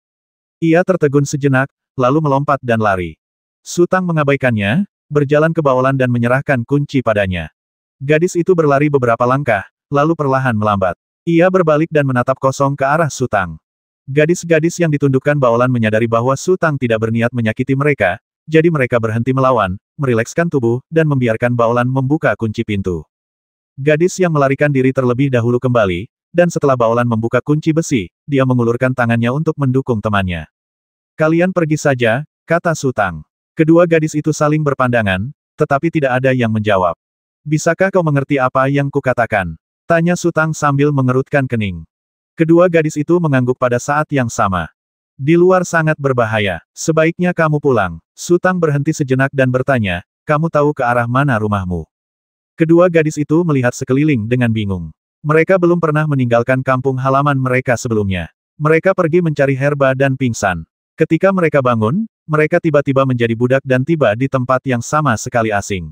Ia tertegun sejenak, lalu melompat dan lari. Su Tang mengabaikannya, berjalan ke Baolan dan menyerahkan kunci padanya. Gadis itu berlari beberapa langkah, lalu perlahan melambat. Ia berbalik dan menatap kosong ke arah Su Tang. Gadis-gadis yang ditundukkan Baolan menyadari bahwa Su Tang tidak berniat menyakiti mereka, jadi mereka berhenti melawan, merilekskan tubuh, dan membiarkan Baolan membuka kunci pintu. Gadis yang melarikan diri terlebih dahulu kembali, dan setelah Baolan membuka kunci besi, dia mengulurkan tangannya untuk mendukung temannya. Kalian pergi saja, kata Su Tang. Kedua gadis itu saling berpandangan, tetapi tidak ada yang menjawab. Bisakah kau mengerti apa yang kukatakan? Tanya Su Tang sambil mengerutkan kening. Kedua gadis itu mengangguk pada saat yang sama. Di luar sangat berbahaya, sebaiknya kamu pulang. Su Tang berhenti sejenak dan bertanya, kamu tahu ke arah mana rumahmu? Kedua gadis itu melihat sekeliling dengan bingung. Mereka belum pernah meninggalkan kampung halaman mereka sebelumnya. Mereka pergi mencari herba dan pingsan. Ketika mereka bangun, mereka tiba-tiba menjadi budak dan tiba di tempat yang sama sekali asing.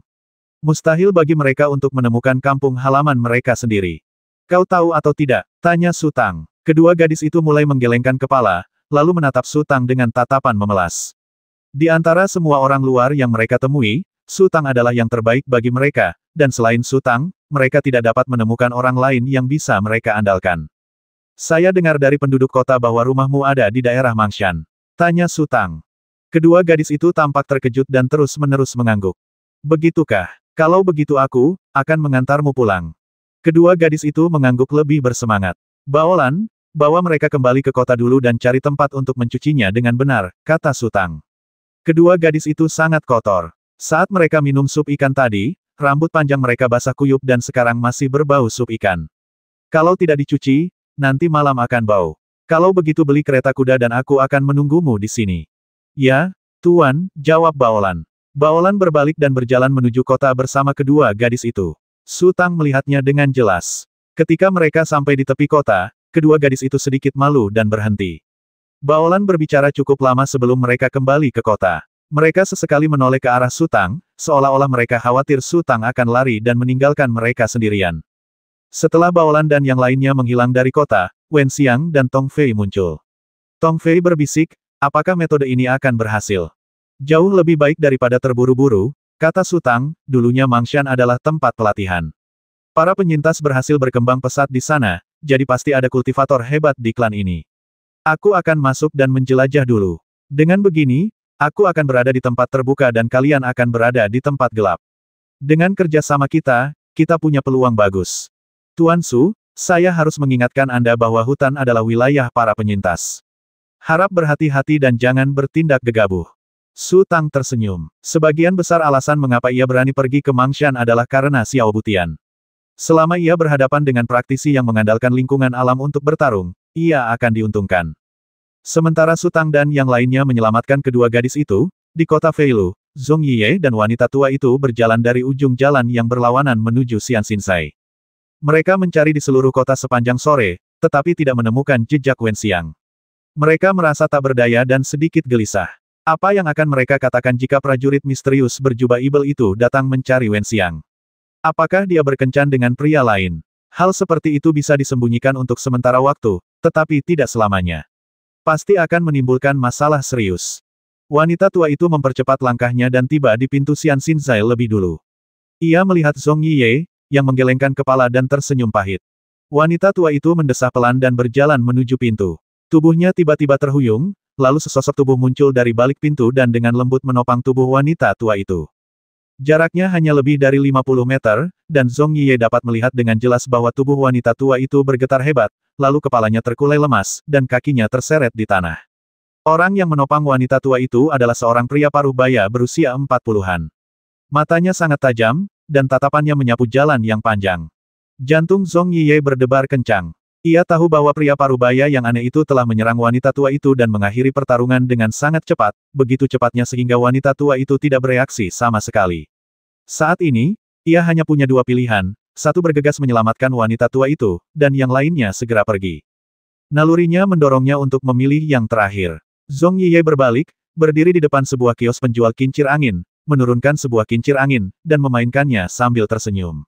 Mustahil bagi mereka untuk menemukan kampung halaman mereka sendiri. Kau tahu atau tidak? Tanya Su Tang. Kedua gadis itu mulai menggelengkan kepala, lalu menatap Su Tang dengan tatapan memelas. Di antara semua orang luar yang mereka temui, Su Tang adalah yang terbaik bagi mereka, dan selain Su Tang, mereka tidak dapat menemukan orang lain yang bisa mereka andalkan. Saya dengar dari penduduk kota bahwa rumahmu ada di daerah Mangshan. Tanya Su Tang. Kedua gadis itu tampak terkejut dan terus-menerus mengangguk. Begitukah? Kalau begitu aku akan mengantarmu pulang. Kedua gadis itu mengangguk lebih bersemangat. Baolan, bawa mereka kembali ke kota dulu dan cari tempat untuk mencucinya dengan benar, kata Su Tang. Kedua gadis itu sangat kotor. Saat mereka minum sup ikan tadi, rambut panjang mereka basah kuyup dan sekarang masih berbau sup ikan. Kalau tidak dicuci, nanti malam akan bau. Kalau begitu beli kereta kuda dan aku akan menunggumu di sini. Ya, Tuan, jawab Baolan. Baolan berbalik dan berjalan menuju kota bersama kedua gadis itu. Su Tang melihatnya dengan jelas. Ketika mereka sampai di tepi kota, kedua gadis itu sedikit malu dan berhenti. Baolan berbicara cukup lama sebelum mereka kembali ke kota. Mereka sesekali menoleh ke arah Su Tang, seolah-olah mereka khawatir Su Tang akan lari dan meninggalkan mereka sendirian. Setelah Baolan dan yang lainnya menghilang dari kota, Wen Xiang dan Tong Fei muncul. Tong Fei berbisik, apakah metode ini akan berhasil? Jauh lebih baik daripada terburu-buru, kata Su Tang, dulunya Mangshan adalah tempat pelatihan. Para penyintas berhasil berkembang pesat di sana, jadi pasti ada kultivator hebat di klan ini. Aku akan masuk dan menjelajah dulu. Dengan begini, aku akan berada di tempat terbuka dan kalian akan berada di tempat gelap. Dengan kerjasama kita, kita punya peluang bagus. Tuan Su, saya harus mengingatkan Anda bahwa hutan adalah wilayah para penyintas. Harap berhati-hati dan jangan bertindak gegabah. Su Tang tersenyum. Sebagian besar alasan mengapa ia berani pergi ke Mangshan adalah karena Xiao Butian. Selama ia berhadapan dengan praktisi yang mengandalkan lingkungan alam untuk bertarung, ia akan diuntungkan. Sementara Su Tang dan yang lainnya menyelamatkan kedua gadis itu, di kota Feilu, Zhong Yiye dan wanita tua itu berjalan dari ujung jalan yang berlawanan menuju Xianxinsai. Mereka mencari di seluruh kota sepanjang sore, tetapi tidak menemukan jejak Wen Xiang. Mereka merasa tak berdaya dan sedikit gelisah. Apa yang akan mereka katakan jika prajurit misterius berjubah ibel itu datang mencari Wen Xiang? Apakah dia berkencan dengan pria lain? Hal seperti itu bisa disembunyikan untuk sementara waktu, tetapi tidak selamanya. Pasti akan menimbulkan masalah serius. Wanita tua itu mempercepat langkahnya dan tiba di pintu Xian Xinzai lebih dulu. Ia melihat Zhong Yiye, yang menggelengkan kepala dan tersenyum pahit. Wanita tua itu mendesah pelan dan berjalan menuju pintu. Tubuhnya tiba-tiba terhuyung, lalu sesosok tubuh muncul dari balik pintu dan dengan lembut menopang tubuh wanita tua itu. Jaraknya hanya lebih dari 50 meter, dan Zhong Yiye dapat melihat dengan jelas bahwa tubuh wanita tua itu bergetar hebat, lalu kepalanya terkulai lemas, dan kakinya terseret di tanah. Orang yang menopang wanita tua itu adalah seorang pria paruh baya berusia 40-an. Matanya sangat tajam, dan tatapannya menyapu jalan yang panjang. Jantung Zhong Yiye berdebar kencang. Ia tahu bahwa pria parubaya yang aneh itu telah menyerang wanita tua itu dan mengakhiri pertarungan dengan sangat cepat, begitu cepatnya sehingga wanita tua itu tidak bereaksi sama sekali. Saat ini, ia hanya punya dua pilihan, satu bergegas menyelamatkan wanita tua itu, dan yang lainnya segera pergi. Nalurinya mendorongnya untuk memilih yang terakhir. Zhong Yiye berbalik, berdiri di depan sebuah kios penjual kincir angin, menurunkan sebuah kincir angin, dan memainkannya sambil tersenyum.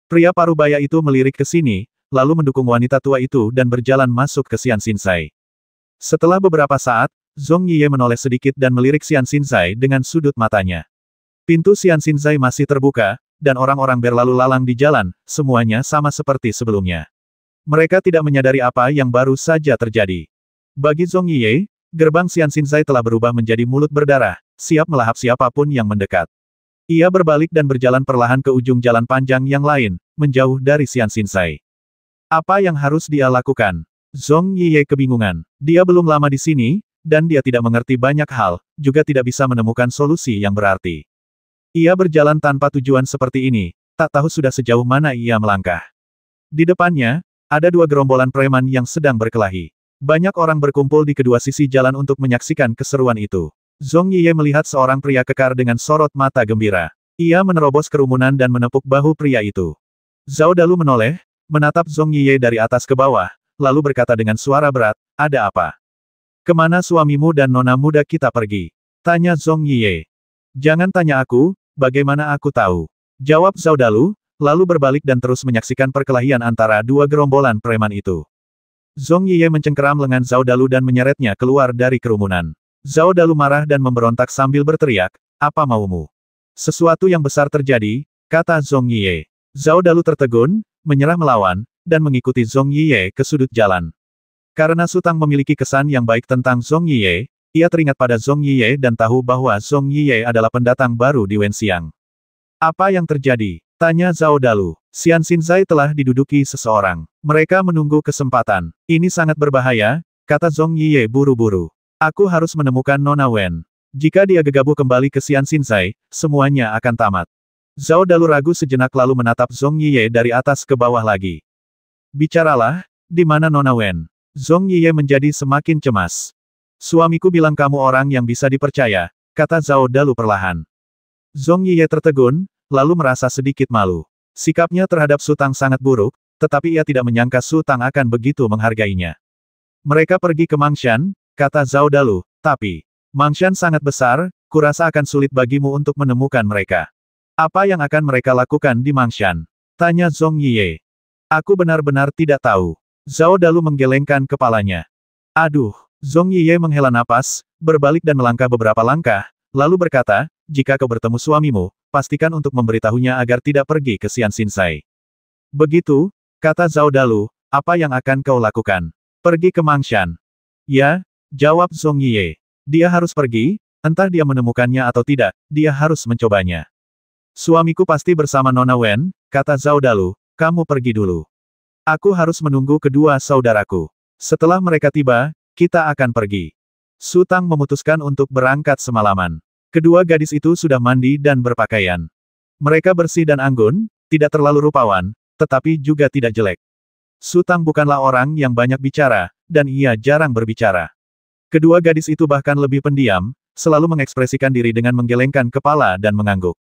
Pria parubaya itu melirik ke sini, lalu mendukung wanita tua itu dan berjalan masuk ke Xian Xinzai. Setelah beberapa saat, Zhong Yiye menoleh sedikit dan melirik Xian Xinzai dengan sudut matanya. Pintu Xian Xinzai masih terbuka, dan orang-orang berlalu lalang di jalan, semuanya sama seperti sebelumnya. Mereka tidak menyadari apa yang baru saja terjadi. Bagi Zhong Yiye, gerbang Xian Xinzai telah berubah menjadi mulut berdarah, siap melahap siapapun yang mendekat. Ia berbalik dan berjalan perlahan ke ujung jalan panjang yang lain, menjauh dari Xian Xinzai. Apa yang harus dia lakukan? Zhong Yiye kebingungan. Dia belum lama di sini, dan dia tidak mengerti banyak hal, juga tidak bisa menemukan solusi yang berarti. Ia berjalan tanpa tujuan seperti ini, tak tahu sudah sejauh mana ia melangkah. Di depannya, ada dua gerombolan preman yang sedang berkelahi. Banyak orang berkumpul di kedua sisi jalan untuk menyaksikan keseruan itu. Zhong Yiye melihat seorang pria kekar dengan sorot mata gembira. Ia menerobos kerumunan dan menepuk bahu pria itu. Zhao Dalu menoleh, menatap Zhong Yiye dari atas ke bawah, lalu berkata dengan suara berat, "Ada apa? Kemana suamimu dan nona muda kita pergi?" Tanya Zhong Yiye. "Jangan tanya aku, bagaimana aku tahu?" Jawab Zhao Dalu, lalu berbalik dan terus menyaksikan perkelahian antara dua gerombolan preman itu. Zhong Yiye mencengkeram lengan Zhao Dalu dan menyeretnya keluar dari kerumunan. Zhao Dalu marah dan memberontak sambil berteriak, "Apa maumu?" "Sesuatu yang besar terjadi," kata Zhong Yiye. Zhao Dalu tertegun, menyerah melawan, dan mengikuti Zhong Yiye ke sudut jalan. Karena Su Tang memiliki kesan yang baik tentang Zhong Yiye, ia teringat pada Zhong Yiye dan tahu bahwa Zhong Yiye adalah pendatang baru di Wen Xiang. "Apa yang terjadi?" tanya Zhao Dalu. Xian Xinzai telah diduduki seseorang. Mereka menunggu kesempatan. "Ini sangat berbahaya," kata Zhong Yiye buru-buru. "Aku harus menemukan Nona Wen. Jika dia gegabah kembali ke Xian Xinzai, semuanya akan tamat." Zhao Dalu ragu sejenak lalu menatap Zhong Yiye dari atas ke bawah lagi. "Bicaralah, di mana Nona Wen?" Zhong Yiye menjadi semakin cemas. "Suamiku bilang kamu orang yang bisa dipercaya," kata Zhao Dalu perlahan. Zhong Yiye tertegun, lalu merasa sedikit malu. Sikapnya terhadap Su Tang sangat buruk, tetapi ia tidak menyangka Su Tang akan begitu menghargainya. "Mereka pergi ke Mangshan," kata Zhao Dalu, "tapi Mangshan sangat besar, kurasa akan sulit bagimu untuk menemukan mereka." "Apa yang akan mereka lakukan di Mangshan?" tanya Zhong Yiye. "Aku benar-benar tidak tahu." Zhao Dalu menggelengkan kepalanya. "Aduh." Zhong Yiye menghela napas, berbalik dan melangkah beberapa langkah, lalu berkata, "Jika kau bertemu suamimu, pastikan untuk memberitahunya agar tidak pergi ke Xian Xinzai." "Begitu," kata Zhao Dalu, "apa yang akan kau lakukan? Pergi ke Mangshan?" "Ya," jawab Zhong Yiye. "Dia harus pergi, entah dia menemukannya atau tidak, dia harus mencobanya." "Suamiku pasti bersama Nona Wen," kata Zhao Dalu, "kamu pergi dulu. Aku harus menunggu kedua saudaraku. Setelah mereka tiba, kita akan pergi." Su Tang memutuskan untuk berangkat semalaman. Kedua gadis itu sudah mandi dan berpakaian. Mereka bersih dan anggun, tidak terlalu rupawan, tetapi juga tidak jelek. Su Tang bukanlah orang yang banyak bicara, dan ia jarang berbicara. Kedua gadis itu bahkan lebih pendiam, selalu mengekspresikan diri dengan menggelengkan kepala dan mengangguk.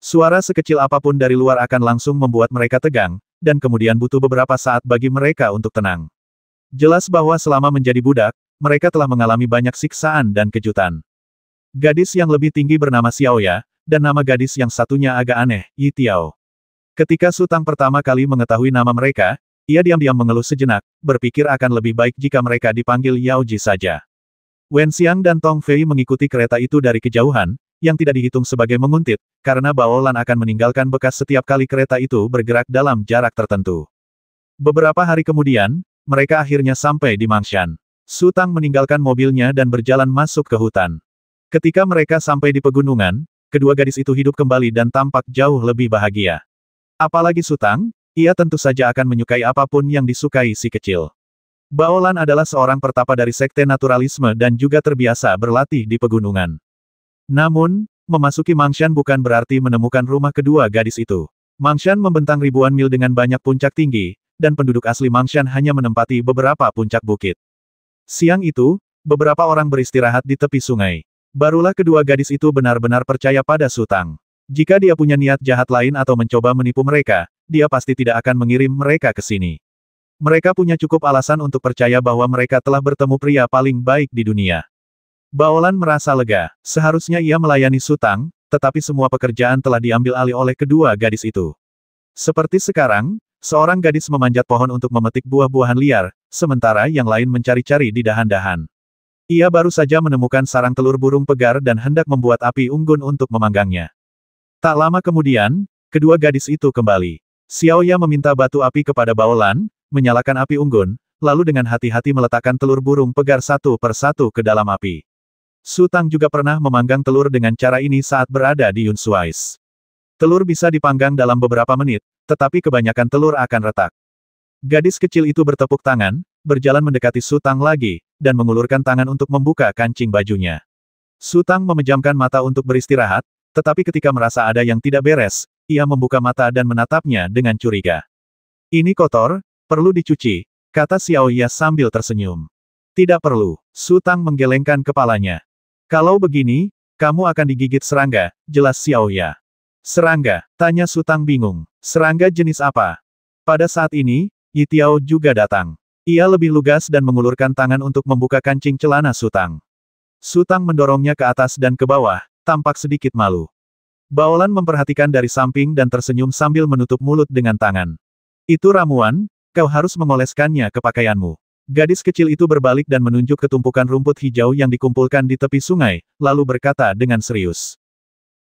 Suara sekecil apapun dari luar akan langsung membuat mereka tegang, dan kemudian butuh beberapa saat bagi mereka untuk tenang. Jelas bahwa selama menjadi budak, mereka telah mengalami banyak siksaan dan kejutan. Gadis yang lebih tinggi bernama Xiaoya, dan nama gadis yang satunya agak aneh, Yi Tiao. Ketika Su Tang pertama kali mengetahui nama mereka, ia diam-diam mengeluh sejenak, berpikir akan lebih baik jika mereka dipanggil Yao Ji saja. Wen Xiang dan Tong Fei mengikuti kereta itu dari kejauhan, yang tidak dihitung sebagai menguntit, karena Baolan akan meninggalkan bekas setiap kali kereta itu bergerak dalam jarak tertentu. Beberapa hari kemudian, mereka akhirnya sampai di Mangshan. Su Tang meninggalkan mobilnya dan berjalan masuk ke hutan. Ketika mereka sampai di pegunungan, kedua gadis itu hidup kembali dan tampak jauh lebih bahagia. Apalagi Su Tang, ia tentu saja akan menyukai apapun yang disukai si kecil. Baolan adalah seorang pertapa dari sekte naturalisme dan juga terbiasa berlatih di pegunungan. Namun, memasuki Mangshan bukan berarti menemukan rumah kedua gadis itu. Mangshan membentang ribuan mil dengan banyak puncak tinggi, dan penduduk asli Mangshan hanya menempati beberapa puncak bukit. Siang itu, beberapa orang beristirahat di tepi sungai. Barulah kedua gadis itu benar-benar percaya pada Su Tang. Jika dia punya niat jahat lain atau mencoba menipu mereka, dia pasti tidak akan mengirim mereka ke sini. Mereka punya cukup alasan untuk percaya bahwa mereka telah bertemu pria paling baik di dunia. Baolan merasa lega, seharusnya ia melayani Su Tang, tetapi semua pekerjaan telah diambil alih oleh kedua gadis itu. Seperti sekarang, seorang gadis memanjat pohon untuk memetik buah-buahan liar, sementara yang lain mencari-cari di dahan-dahan. Ia baru saja menemukan sarang telur burung pegar dan hendak membuat api unggun untuk memanggangnya. Tak lama kemudian, kedua gadis itu kembali. Xiaoya meminta batu api kepada Baolan, menyalakan api unggun, lalu dengan hati-hati meletakkan telur burung pegar satu per satu ke dalam api. Su Tang juga pernah memanggang telur dengan cara ini saat berada di Yunsuais. Telur bisa dipanggang dalam beberapa menit, tetapi kebanyakan telur akan retak. Gadis kecil itu bertepuk tangan, berjalan mendekati Su Tang lagi, dan mengulurkan tangan untuk membuka kancing bajunya. Su Tang memejamkan mata untuk beristirahat, tetapi ketika merasa ada yang tidak beres, ia membuka mata dan menatapnya dengan curiga. Ini kotor, perlu dicuci, kata Xiaoya sambil tersenyum. Tidak perlu, Su Tang menggelengkan kepalanya. Kalau begini, kamu akan digigit serangga, jelas Xiaoya. Serangga, tanya Su Tang bingung. Serangga jenis apa? Pada saat ini, Yi Tiao juga datang. Ia lebih lugas dan mengulurkan tangan untuk membuka kancing celana Su Tang. Su Tang mendorongnya ke atas dan ke bawah, tampak sedikit malu. Baolan memperhatikan dari samping dan tersenyum sambil menutup mulut dengan tangan. Itu ramuan, kau harus mengoleskannya ke pakaianmu. Gadis kecil itu berbalik dan menunjuk ke tumpukan rumput hijau yang dikumpulkan di tepi sungai, lalu berkata dengan serius.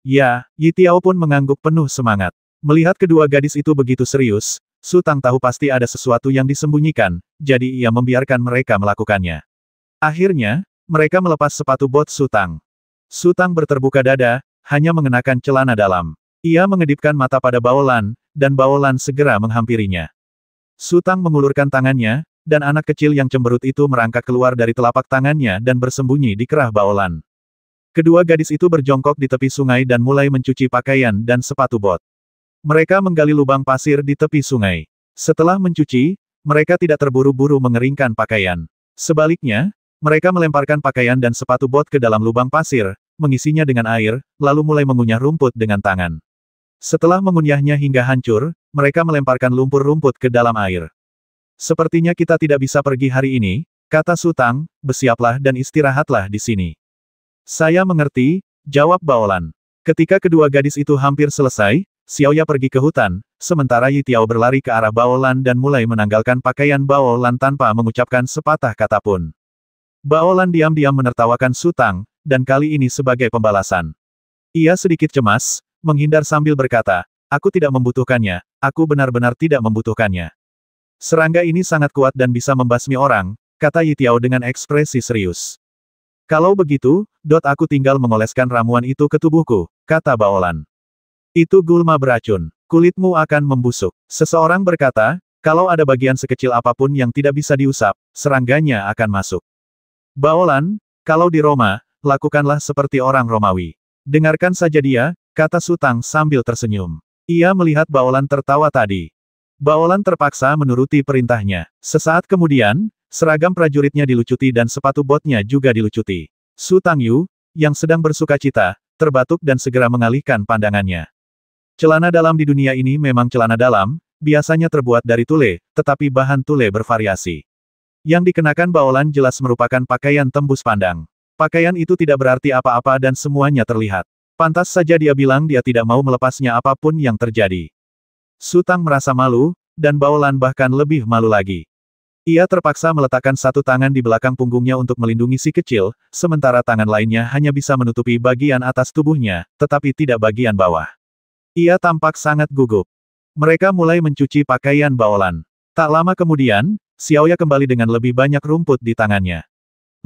Ya, Yi Tiao pun mengangguk penuh semangat. Melihat kedua gadis itu begitu serius, Su Tang tahu pasti ada sesuatu yang disembunyikan, jadi ia membiarkan mereka melakukannya. Akhirnya, mereka melepas sepatu bot Su Tang. Su Tang berterbuka dada, hanya mengenakan celana dalam. Ia mengedipkan mata pada Baolan, dan Baolan segera menghampirinya. Su Tang mengulurkan tangannya, dan anak kecil yang cemberut itu merangkak keluar dari telapak tangannya dan bersembunyi di kerah Baolan. Kedua gadis itu berjongkok di tepi sungai dan mulai mencuci pakaian dan sepatu bot. Mereka menggali lubang pasir di tepi sungai. Setelah mencuci, mereka tidak terburu-buru mengeringkan pakaian. Sebaliknya, mereka melemparkan pakaian dan sepatu bot ke dalam lubang pasir, mengisinya dengan air, lalu mulai mengunyah rumput dengan tangan. Setelah mengunyahnya hingga hancur, mereka melemparkan lumpur rumput ke dalam air. Sepertinya kita tidak bisa pergi hari ini, kata Su Tang, bersiaplah dan istirahatlah di sini. Saya mengerti, jawab Baolan. Ketika kedua gadis itu hampir selesai, Xiaoya pergi ke hutan, sementara Yi Tiao berlari ke arah Baolan dan mulai menanggalkan pakaian Baolan tanpa mengucapkan sepatah kata pun. Baolan diam-diam menertawakan Su Tang, dan kali ini sebagai pembalasan. Ia sedikit cemas, menghindar sambil berkata, aku tidak membutuhkannya, aku benar-benar tidak membutuhkannya. Serangga ini sangat kuat dan bisa membasmi orang, kata Yi Tiao dengan ekspresi serius. Kalau begitu, aku tinggal mengoleskan ramuan itu ke tubuhku, kata Baolan. Itu gulma beracun. Kulitmu akan membusuk. Seseorang berkata, kalau ada bagian sekecil apapun yang tidak bisa diusap, serangganya akan masuk. Baolan, kalau di Roma, lakukanlah seperti orang Romawi. Dengarkan saja dia, kata Su Tang sambil tersenyum. Ia melihat Baolan tertawa tadi. Baolan terpaksa menuruti perintahnya. Sesaat kemudian, seragam prajuritnya dilucuti dan sepatu botnya juga dilucuti. Su Tangyu, yang sedang bersukacita, terbatuk dan segera mengalihkan pandangannya. Celana dalam di dunia ini memang celana dalam, biasanya terbuat dari tule, tetapi bahan tule bervariasi. Yang dikenakan Baolan jelas merupakan pakaian tembus pandang. Pakaian itu tidak berarti apa-apa dan semuanya terlihat. Pantas saja dia bilang dia tidak mau melepasnya apapun yang terjadi. Su Tang merasa malu, dan Baolan bahkan lebih malu lagi. Ia terpaksa meletakkan satu tangan di belakang punggungnya untuk melindungi si kecil, sementara tangan lainnya hanya bisa menutupi bagian atas tubuhnya, tetapi tidak bagian bawah. Ia tampak sangat gugup. Mereka mulai mencuci pakaian Baolan. Tak lama kemudian, Xiaoya kembali dengan lebih banyak rumput di tangannya.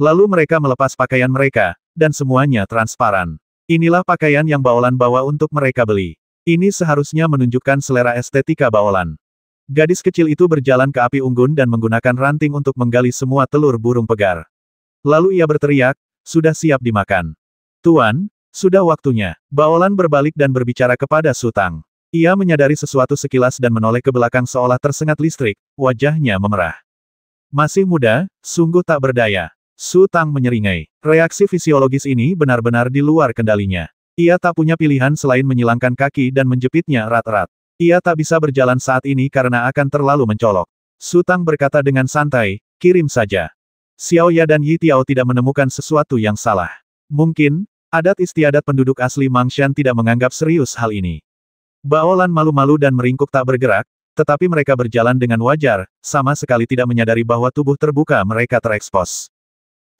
Lalu mereka melepas pakaian mereka, dan semuanya transparan. Inilah pakaian yang Baolan bawa untuk mereka beli. Ini seharusnya menunjukkan selera estetika Baolan. Gadis kecil itu berjalan ke api unggun dan menggunakan ranting untuk menggali semua telur burung pegar. Lalu ia berteriak, sudah siap dimakan. Tuan, sudah waktunya. Baolan berbalik dan berbicara kepada Su Tang. Ia menyadari sesuatu sekilas dan menoleh ke belakang seolah tersengat listrik, wajahnya memerah. Masih muda, sungguh tak berdaya. Su Tang menyeringai. Reaksi fisiologis ini benar-benar di luar kendalinya. Ia tak punya pilihan selain menyilangkan kaki dan menjepitnya erat-erat. Ia tak bisa berjalan saat ini karena akan terlalu mencolok. Su Tang berkata dengan santai, kirim saja. Xiaoya dan Yi Tiao tidak menemukan sesuatu yang salah. Mungkin, adat istiadat penduduk asli Mangshan tidak menganggap serius hal ini. Baolan malu-malu dan meringkuk tak bergerak, tetapi mereka berjalan dengan wajar, sama sekali tidak menyadari bahwa tubuh terbuka mereka terekspos.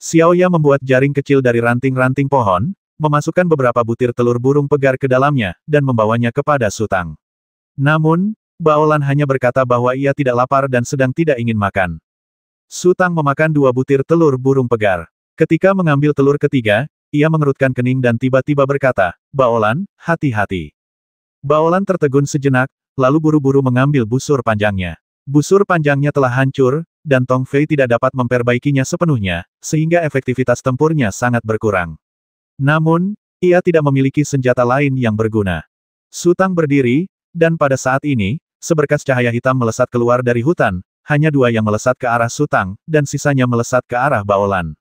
Xiaoya membuat jaring kecil dari ranting-ranting pohon, memasukkan beberapa butir telur burung pegar ke dalamnya, dan membawanya kepada Su Tang. Namun, Baolan hanya berkata bahwa ia tidak lapar dan sedang tidak ingin makan. Su Tang memakan 2 butir telur burung pegar. Ketika mengambil telur ketiga, ia mengerutkan kening dan tiba-tiba berkata, Baolan, hati-hati. Baolan tertegun sejenak, lalu buru-buru mengambil busur panjangnya. Busur panjangnya telah hancur, dan Tong Fei tidak dapat memperbaikinya sepenuhnya, sehingga efektivitas tempurnya sangat berkurang. Namun, ia tidak memiliki senjata lain yang berguna. Su Tang berdiri, dan pada saat ini, seberkas cahaya hitam melesat keluar dari hutan, hanya 2 yang melesat ke arah Su Tang, dan sisanya melesat ke arah Baolan.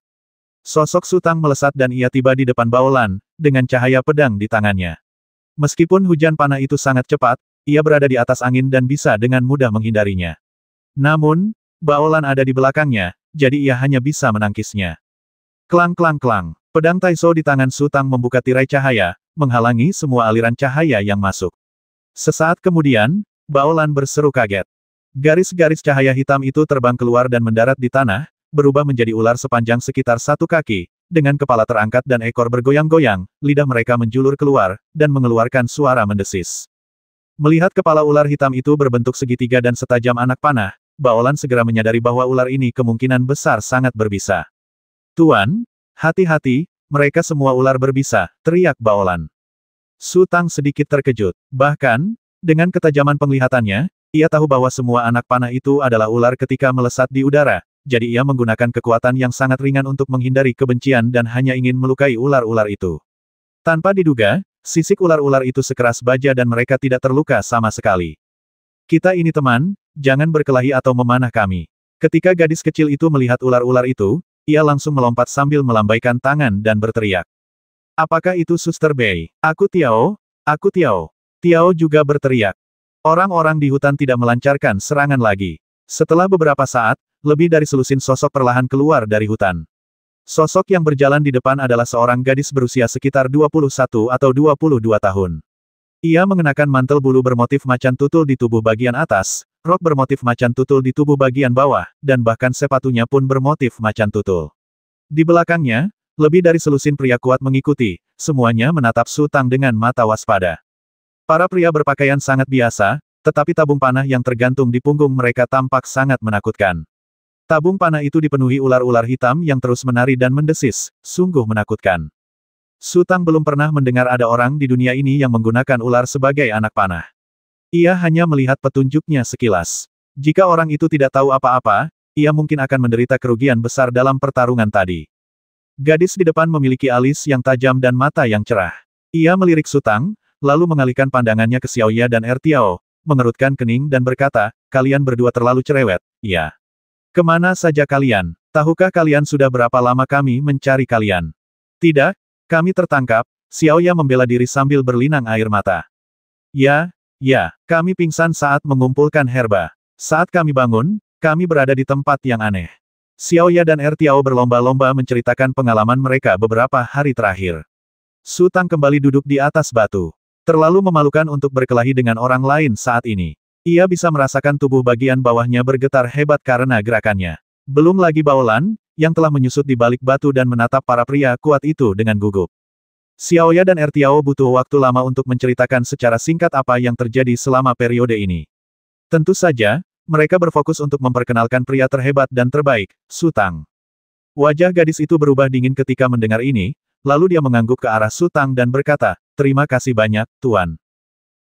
Sosok Su Tang melesat dan ia tiba di depan Baolan, dengan cahaya pedang di tangannya. Meskipun hujan panah itu sangat cepat, ia berada di atas angin dan bisa dengan mudah menghindarinya. Namun, Baolan ada di belakangnya, jadi ia hanya bisa menangkisnya. Klang-klang-klang, pedang Taiso di tangan Su Tang membuka tirai cahaya, menghalangi semua aliran cahaya yang masuk. Sesaat kemudian, Baolan berseru kaget. Garis-garis cahaya hitam itu terbang keluar dan mendarat di tanah, berubah menjadi ular sepanjang sekitar 1 kaki, dengan kepala terangkat dan ekor bergoyang-goyang, lidah mereka menjulur keluar, dan mengeluarkan suara mendesis. Melihat kepala ular hitam itu berbentuk segitiga dan setajam anak panah, Baolan segera menyadari bahwa ular ini kemungkinan besar sangat berbisa. Tuan, hati-hati, mereka semua ular berbisa, teriak Baolan. Su Tang sedikit terkejut. Bahkan, dengan ketajaman penglihatannya, ia tahu bahwa semua anak panah itu adalah ular ketika melesat di udara, jadi ia menggunakan kekuatan yang sangat ringan untuk menghindari kebencian dan hanya ingin melukai ular-ular itu. Tanpa diduga, sisik ular-ular itu sekeras baja dan mereka tidak terluka sama sekali. Kita ini teman, jangan berkelahi atau memanah kami. Ketika gadis kecil itu melihat ular-ular itu, ia langsung melompat sambil melambaikan tangan dan berteriak. Apakah itu Suster Bei? Aku Tiao, aku Tiao. Tiao juga berteriak. Orang-orang di hutan tidak melancarkan serangan lagi. Setelah beberapa saat, lebih dari selusin sosok perlahan keluar dari hutan. Sosok yang berjalan di depan adalah seorang gadis berusia sekitar 21 atau 22 tahun. Ia mengenakan mantel bulu bermotif macan tutul di tubuh bagian atas, rok bermotif macan tutul di tubuh bagian bawah, dan bahkan sepatunya pun bermotif macan tutul. Di belakangnya, lebih dari selusin pria kuat mengikuti, semuanya menatap Su Tang dengan mata waspada. Para pria berpakaian sangat biasa, tetapi tabung panah yang tergantung di punggung mereka tampak sangat menakutkan. Tabung panah itu dipenuhi ular-ular hitam yang terus menari dan mendesis, sungguh menakutkan. Su Tang belum pernah mendengar ada orang di dunia ini yang menggunakan ular sebagai anak panah. Ia hanya melihat petunjuknya sekilas. Jika orang itu tidak tahu apa-apa, ia mungkin akan menderita kerugian besar dalam pertarungan tadi. Gadis di depan memiliki alis yang tajam dan mata yang cerah. Ia melirik Su Tang, lalu mengalihkan pandangannya ke Xiaoya dan Tiao, mengerutkan kening dan berkata, kalian berdua terlalu cerewet, ya. Kemana saja kalian? Tahukah kalian sudah berapa lama kami mencari kalian? Tidak, kami tertangkap, Xiaoya membela diri sambil berlinang air mata. Ya, kami pingsan saat mengumpulkan herba. Saat kami bangun, kami berada di tempat yang aneh. Xiaoya dan Tiao berlomba-lomba menceritakan pengalaman mereka beberapa hari terakhir. Su Tang kembali duduk di atas batu. Terlalu memalukan untuk berkelahi dengan orang lain saat ini. Ia bisa merasakan tubuh bagian bawahnya bergetar hebat karena gerakannya. Belum lagi Baolan, yang telah menyusut di balik batu dan menatap para pria kuat itu dengan gugup. Xiaoya dan Tiao butuh waktu lama untuk menceritakan secara singkat apa yang terjadi selama periode ini. Tentu saja, mereka berfokus untuk memperkenalkan pria terhebat dan terbaik, Su Tang. Wajah gadis itu berubah dingin ketika mendengar ini, lalu dia mengangguk ke arah Su Tang dan berkata, "Terima kasih banyak, Tuan."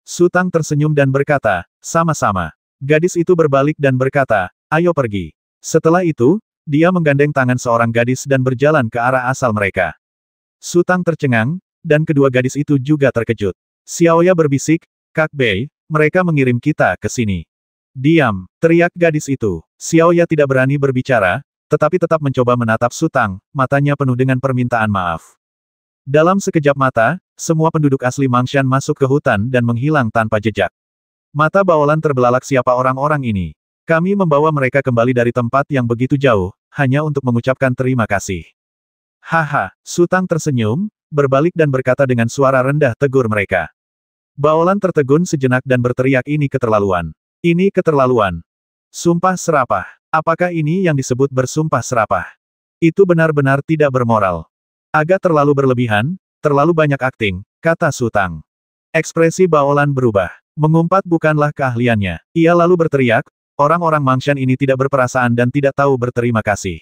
Su Tang tersenyum dan berkata, "Sama-sama." Gadis itu berbalik dan berkata, "Ayo pergi." Setelah itu, dia menggandeng tangan seorang gadis dan berjalan ke arah asal mereka. Su Tang tercengang, dan kedua gadis itu juga terkejut. Xiaoya berbisik, "Kak Bei, mereka mengirim kita ke sini." "Diam!" teriak gadis itu. Xiaoya tidak berani berbicara, tetapi tetap mencoba menatap Su Tang, matanya penuh dengan permintaan maaf. Dalam sekejap mata, semua penduduk asli Mangshan masuk ke hutan dan menghilang tanpa jejak. Mata Baolan terbelalak, siapa orang-orang ini? Kami membawa mereka kembali dari tempat yang begitu jauh, hanya untuk mengucapkan terima kasih. Haha, Su Tang tersenyum, berbalik dan berkata dengan suara rendah, tegur mereka. Baolan tertegun sejenak dan berteriak, ini keterlaluan. Ini keterlaluan. Sumpah serapah. Apakah ini yang disebut bersumpah serapah? Itu benar-benar tidak bermoral. Agak terlalu berlebihan, terlalu banyak akting, kata Su Tang. Ekspresi Baolan berubah. Mengumpat bukanlah keahliannya. Ia lalu berteriak, orang-orang Mangshan ini tidak berperasaan dan tidak tahu berterima kasih.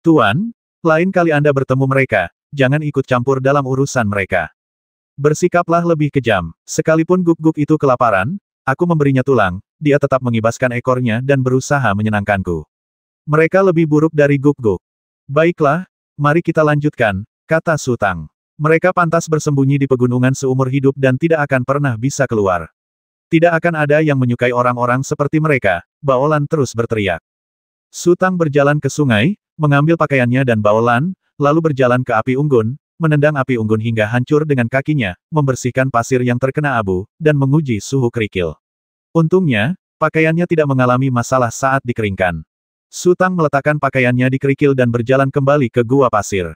Tuan, lain kali Anda bertemu mereka, jangan ikut campur dalam urusan mereka. Bersikaplah lebih kejam. Sekalipun guk-guk itu kelaparan, aku memberinya tulang, dia tetap mengibaskan ekornya dan berusaha menyenangkanku. Mereka lebih buruk dari guk-guk. Baiklah, mari kita lanjutkan, kata Su Tang. Mereka pantas bersembunyi di pegunungan seumur hidup dan tidak akan pernah bisa keluar. Tidak akan ada yang menyukai orang-orang seperti mereka, Baolan terus berteriak. Su Tang berjalan ke sungai, mengambil pakaiannya dan Baolan, lalu berjalan ke api unggun, menendang api unggun hingga hancur dengan kakinya, membersihkan pasir yang terkena abu, dan menguji suhu kerikil. Untungnya, pakaiannya tidak mengalami masalah saat dikeringkan. Su Tang meletakkan pakaiannya di kerikil dan berjalan kembali ke gua pasir.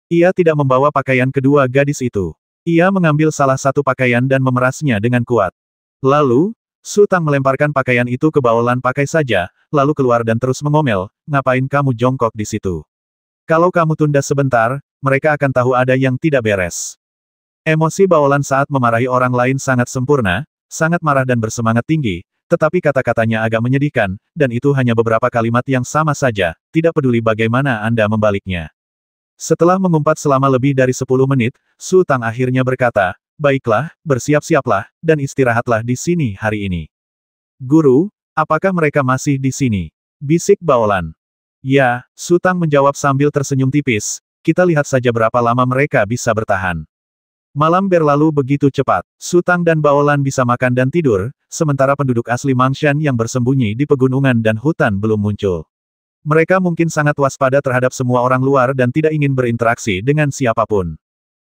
Ia tidak membawa pakaian kedua gadis itu. Ia mengambil salah satu pakaian dan memerasnya dengan kuat. Lalu, Su Tang melemparkan pakaian itu ke Baolan, pakai saja, lalu keluar dan terus mengomel, ngapain kamu jongkok di situ? Kalau kamu tunda sebentar, mereka akan tahu ada yang tidak beres. Emosi Baolan saat memarahi orang lain sangat sempurna, sangat marah dan bersemangat tinggi, tetapi kata-katanya agak menyedihkan, dan itu hanya beberapa kalimat yang sama saja, tidak peduli bagaimana Anda membaliknya. Setelah mengumpat selama lebih dari 10 menit, Su Tang akhirnya berkata, baiklah, bersiap-siaplah, dan istirahatlah di sini hari ini. Guru, apakah mereka masih di sini? Bisik Baolan. Ya, Su Tang menjawab sambil tersenyum tipis, kita lihat saja berapa lama mereka bisa bertahan. Malam berlalu begitu cepat. Su Tang dan Baolan bisa makan dan tidur, sementara penduduk asli Mangshan yang bersembunyi di pegunungan dan hutan belum muncul. Mereka mungkin sangat waspada terhadap semua orang luar dan tidak ingin berinteraksi dengan siapapun.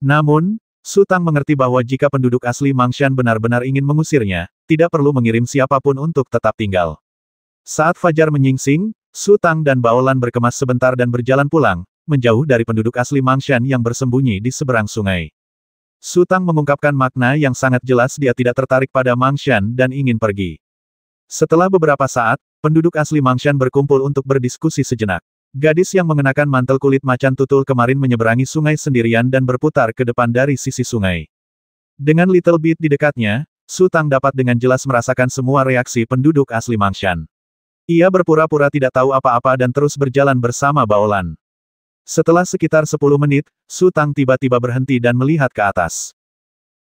Namun, Su Tang mengerti bahwa jika penduduk asli Mangshan benar-benar ingin mengusirnya, tidak perlu mengirim siapapun untuk tetap tinggal. Saat fajar menyingsing, Su Tang dan Baolan berkemas sebentar dan berjalan pulang, menjauh dari penduduk asli Mangshan yang bersembunyi di seberang sungai. Su Tang mengungkapkan makna yang sangat jelas, dia tidak tertarik pada Mangshan dan ingin pergi. Setelah beberapa saat, penduduk asli Mangshan berkumpul untuk berdiskusi sejenak. Gadis yang mengenakan mantel kulit macan tutul kemarin menyeberangi sungai sendirian dan berputar ke depan dari sisi sungai. Dengan Little Bit di dekatnya, Su Tang dapat dengan jelas merasakan semua reaksi penduduk asli Mangshan. Ia berpura-pura tidak tahu apa-apa dan terus berjalan bersama Baolan. Setelah sekitar 10 menit, Su Tang tiba-tiba berhenti dan melihat ke atas.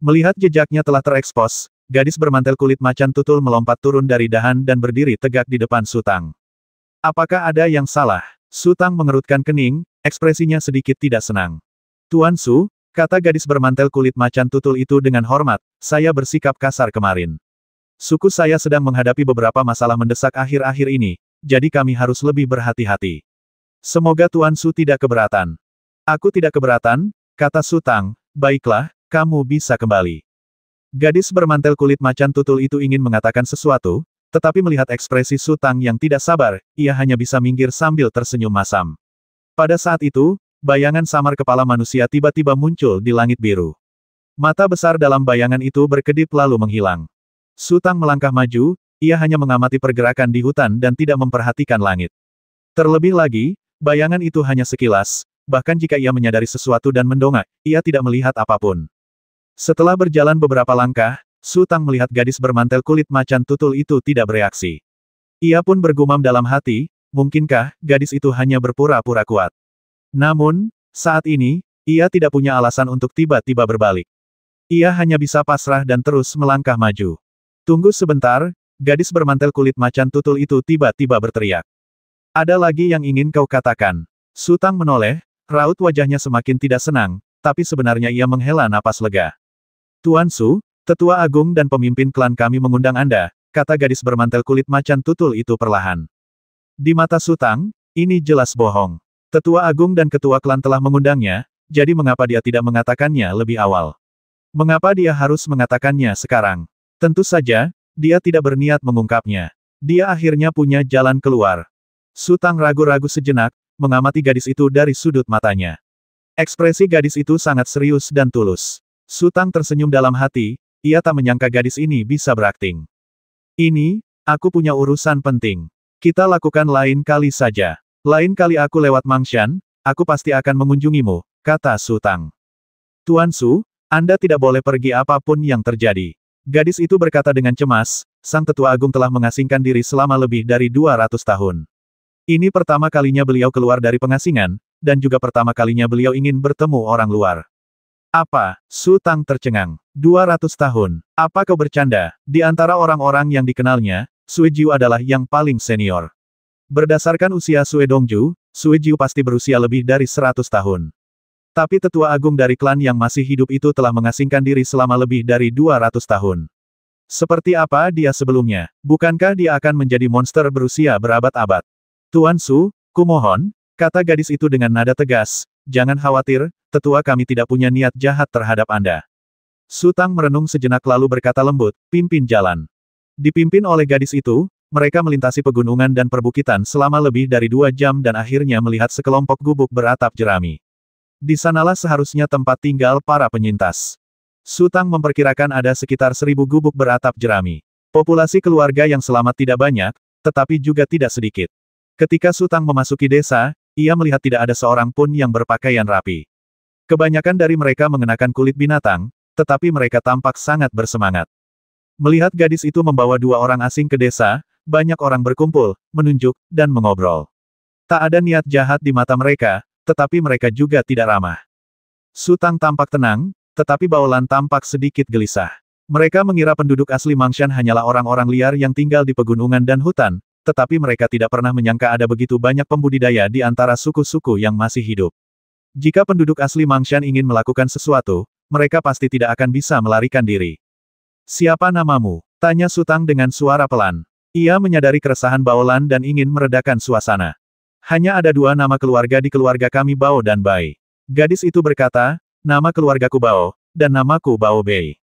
Melihat jejaknya telah terekspos, gadis bermantel kulit macan tutul melompat turun dari dahan dan berdiri tegak di depan Su Tang. Apakah ada yang salah? Su Tang mengerutkan kening, ekspresinya sedikit tidak senang. Tuan Su, kata gadis bermantel kulit macan tutul itu dengan hormat, saya bersikap kasar kemarin. Suku saya sedang menghadapi beberapa masalah mendesak akhir-akhir ini, jadi kami harus lebih berhati-hati. Semoga Tuan Su tidak keberatan. Aku tidak keberatan, kata Su Tang, baiklah, kamu bisa kembali. Gadis bermantel kulit macan tutul itu ingin mengatakan sesuatu, Tetapi melihat ekspresi Su Tang yang tidak sabar, ia hanya bisa minggir sambil tersenyum masam. Pada saat itu, bayangan samar kepala manusia tiba-tiba muncul di langit biru. Mata besar dalam bayangan itu berkedip lalu menghilang. Su Tang melangkah maju, ia hanya mengamati pergerakan di hutan dan tidak memperhatikan langit. Terlebih lagi, bayangan itu hanya sekilas, bahkan jika ia menyadari sesuatu dan mendongak, ia tidak melihat apapun. Setelah berjalan beberapa langkah, Su Tang melihat gadis bermantel kulit macan tutul itu tidak bereaksi. Ia pun bergumam dalam hati, mungkinkah gadis itu hanya berpura-pura kuat. Namun, saat ini, ia tidak punya alasan untuk tiba-tiba berbalik. Ia hanya bisa pasrah dan terus melangkah maju. Tunggu sebentar, gadis bermantel kulit macan tutul itu tiba-tiba berteriak. Ada lagi yang ingin kau katakan? Su Tang menoleh, raut wajahnya semakin tidak senang, tapi sebenarnya ia menghela napas lega. Tuan Su, Tetua Agung dan pemimpin klan kami mengundang Anda, kata gadis bermantel kulit macan tutul itu perlahan. Di mata Su Tang, ini jelas bohong. Tetua Agung dan ketua klan telah mengundangnya, jadi mengapa dia tidak mengatakannya lebih awal? Mengapa dia harus mengatakannya sekarang? Tentu saja, dia tidak berniat mengungkapnya. Dia akhirnya punya jalan keluar. Su Tang ragu-ragu sejenak, mengamati gadis itu dari sudut matanya. Ekspresi gadis itu sangat serius dan tulus. Su Tang tersenyum dalam hati, ia tak menyangka gadis ini bisa berakting. Ini, aku punya urusan penting. Kita lakukan lain kali saja. Lain kali aku lewat Mangshan, aku pasti akan mengunjungimu, kata Su Tang. Tuan Su, Anda tidak boleh pergi apapun yang terjadi. Gadis itu berkata dengan cemas, sang tetua agung telah mengasingkan diri selama lebih dari 200 tahun. Ini pertama kalinya beliau keluar dari pengasingan, dan juga pertama kalinya beliau ingin bertemu orang luar. Apa? Su Tang tercengang. 200 tahun. Apa kau bercanda? Di antara orang-orang yang dikenalnya, Sue Jiu adalah yang paling senior. Berdasarkan usia Sue Dongju, Sue Jiu pasti berusia lebih dari 100 tahun. Tapi tetua agung dari klan yang masih hidup itu telah mengasingkan diri selama lebih dari 200 tahun. Seperti apa dia sebelumnya? Bukankah dia akan menjadi monster berusia berabad-abad? Tuan Su, kumohon, kata gadis itu dengan nada tegas, jangan khawatir, tetua kami tidak punya niat jahat terhadap Anda. Su Tang merenung sejenak lalu berkata lembut, pimpin jalan. Dipimpin oleh gadis itu, mereka melintasi pegunungan dan perbukitan selama lebih dari 2 jam dan akhirnya melihat sekelompok gubuk beratap jerami. Di sanalah seharusnya tempat tinggal para penyintas. Su Tang memperkirakan ada sekitar 1000 gubuk beratap jerami. Populasi keluarga yang selamat tidak banyak, tetapi juga tidak sedikit. Ketika Su Tang memasuki desa, ia melihat tidak ada seorang pun yang berpakaian rapi. Kebanyakan dari mereka mengenakan kulit binatang, tetapi mereka tampak sangat bersemangat. Melihat gadis itu membawa 2 orang asing ke desa, banyak orang berkumpul, menunjuk, dan mengobrol. Tak ada niat jahat di mata mereka, tetapi mereka juga tidak ramah. Su Tang tampak tenang, tetapi Baolan tampak sedikit gelisah. Mereka mengira penduduk asli Mangshan hanyalah orang-orang liar yang tinggal di pegunungan dan hutan, tetapi mereka tidak pernah menyangka ada begitu banyak pembudidaya di antara suku-suku yang masih hidup. Jika penduduk asli Mangshan ingin melakukan sesuatu, mereka pasti tidak akan bisa melarikan diri. Siapa namamu? Tanya Su Tang dengan suara pelan. Ia menyadari keresahan Baolan dan ingin meredakan suasana. Hanya ada 2 nama keluarga di keluarga kami Bao dan Bai. Gadis itu berkata, nama keluargaku Bao, dan namaku Bao Bei.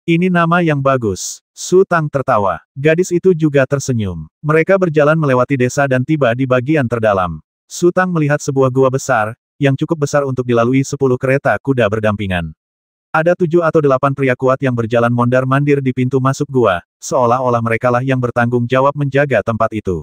Ini nama yang bagus. Su Tang tertawa. Gadis itu juga tersenyum. Mereka berjalan melewati desa dan tiba di bagian terdalam. Su Tang melihat sebuah gua besar, yang cukup besar untuk dilalui 10 kereta kuda berdampingan. Ada 7 atau 8 pria kuat yang berjalan mondar-mandir di pintu masuk gua, seolah-olah merekalah yang bertanggung jawab menjaga tempat itu.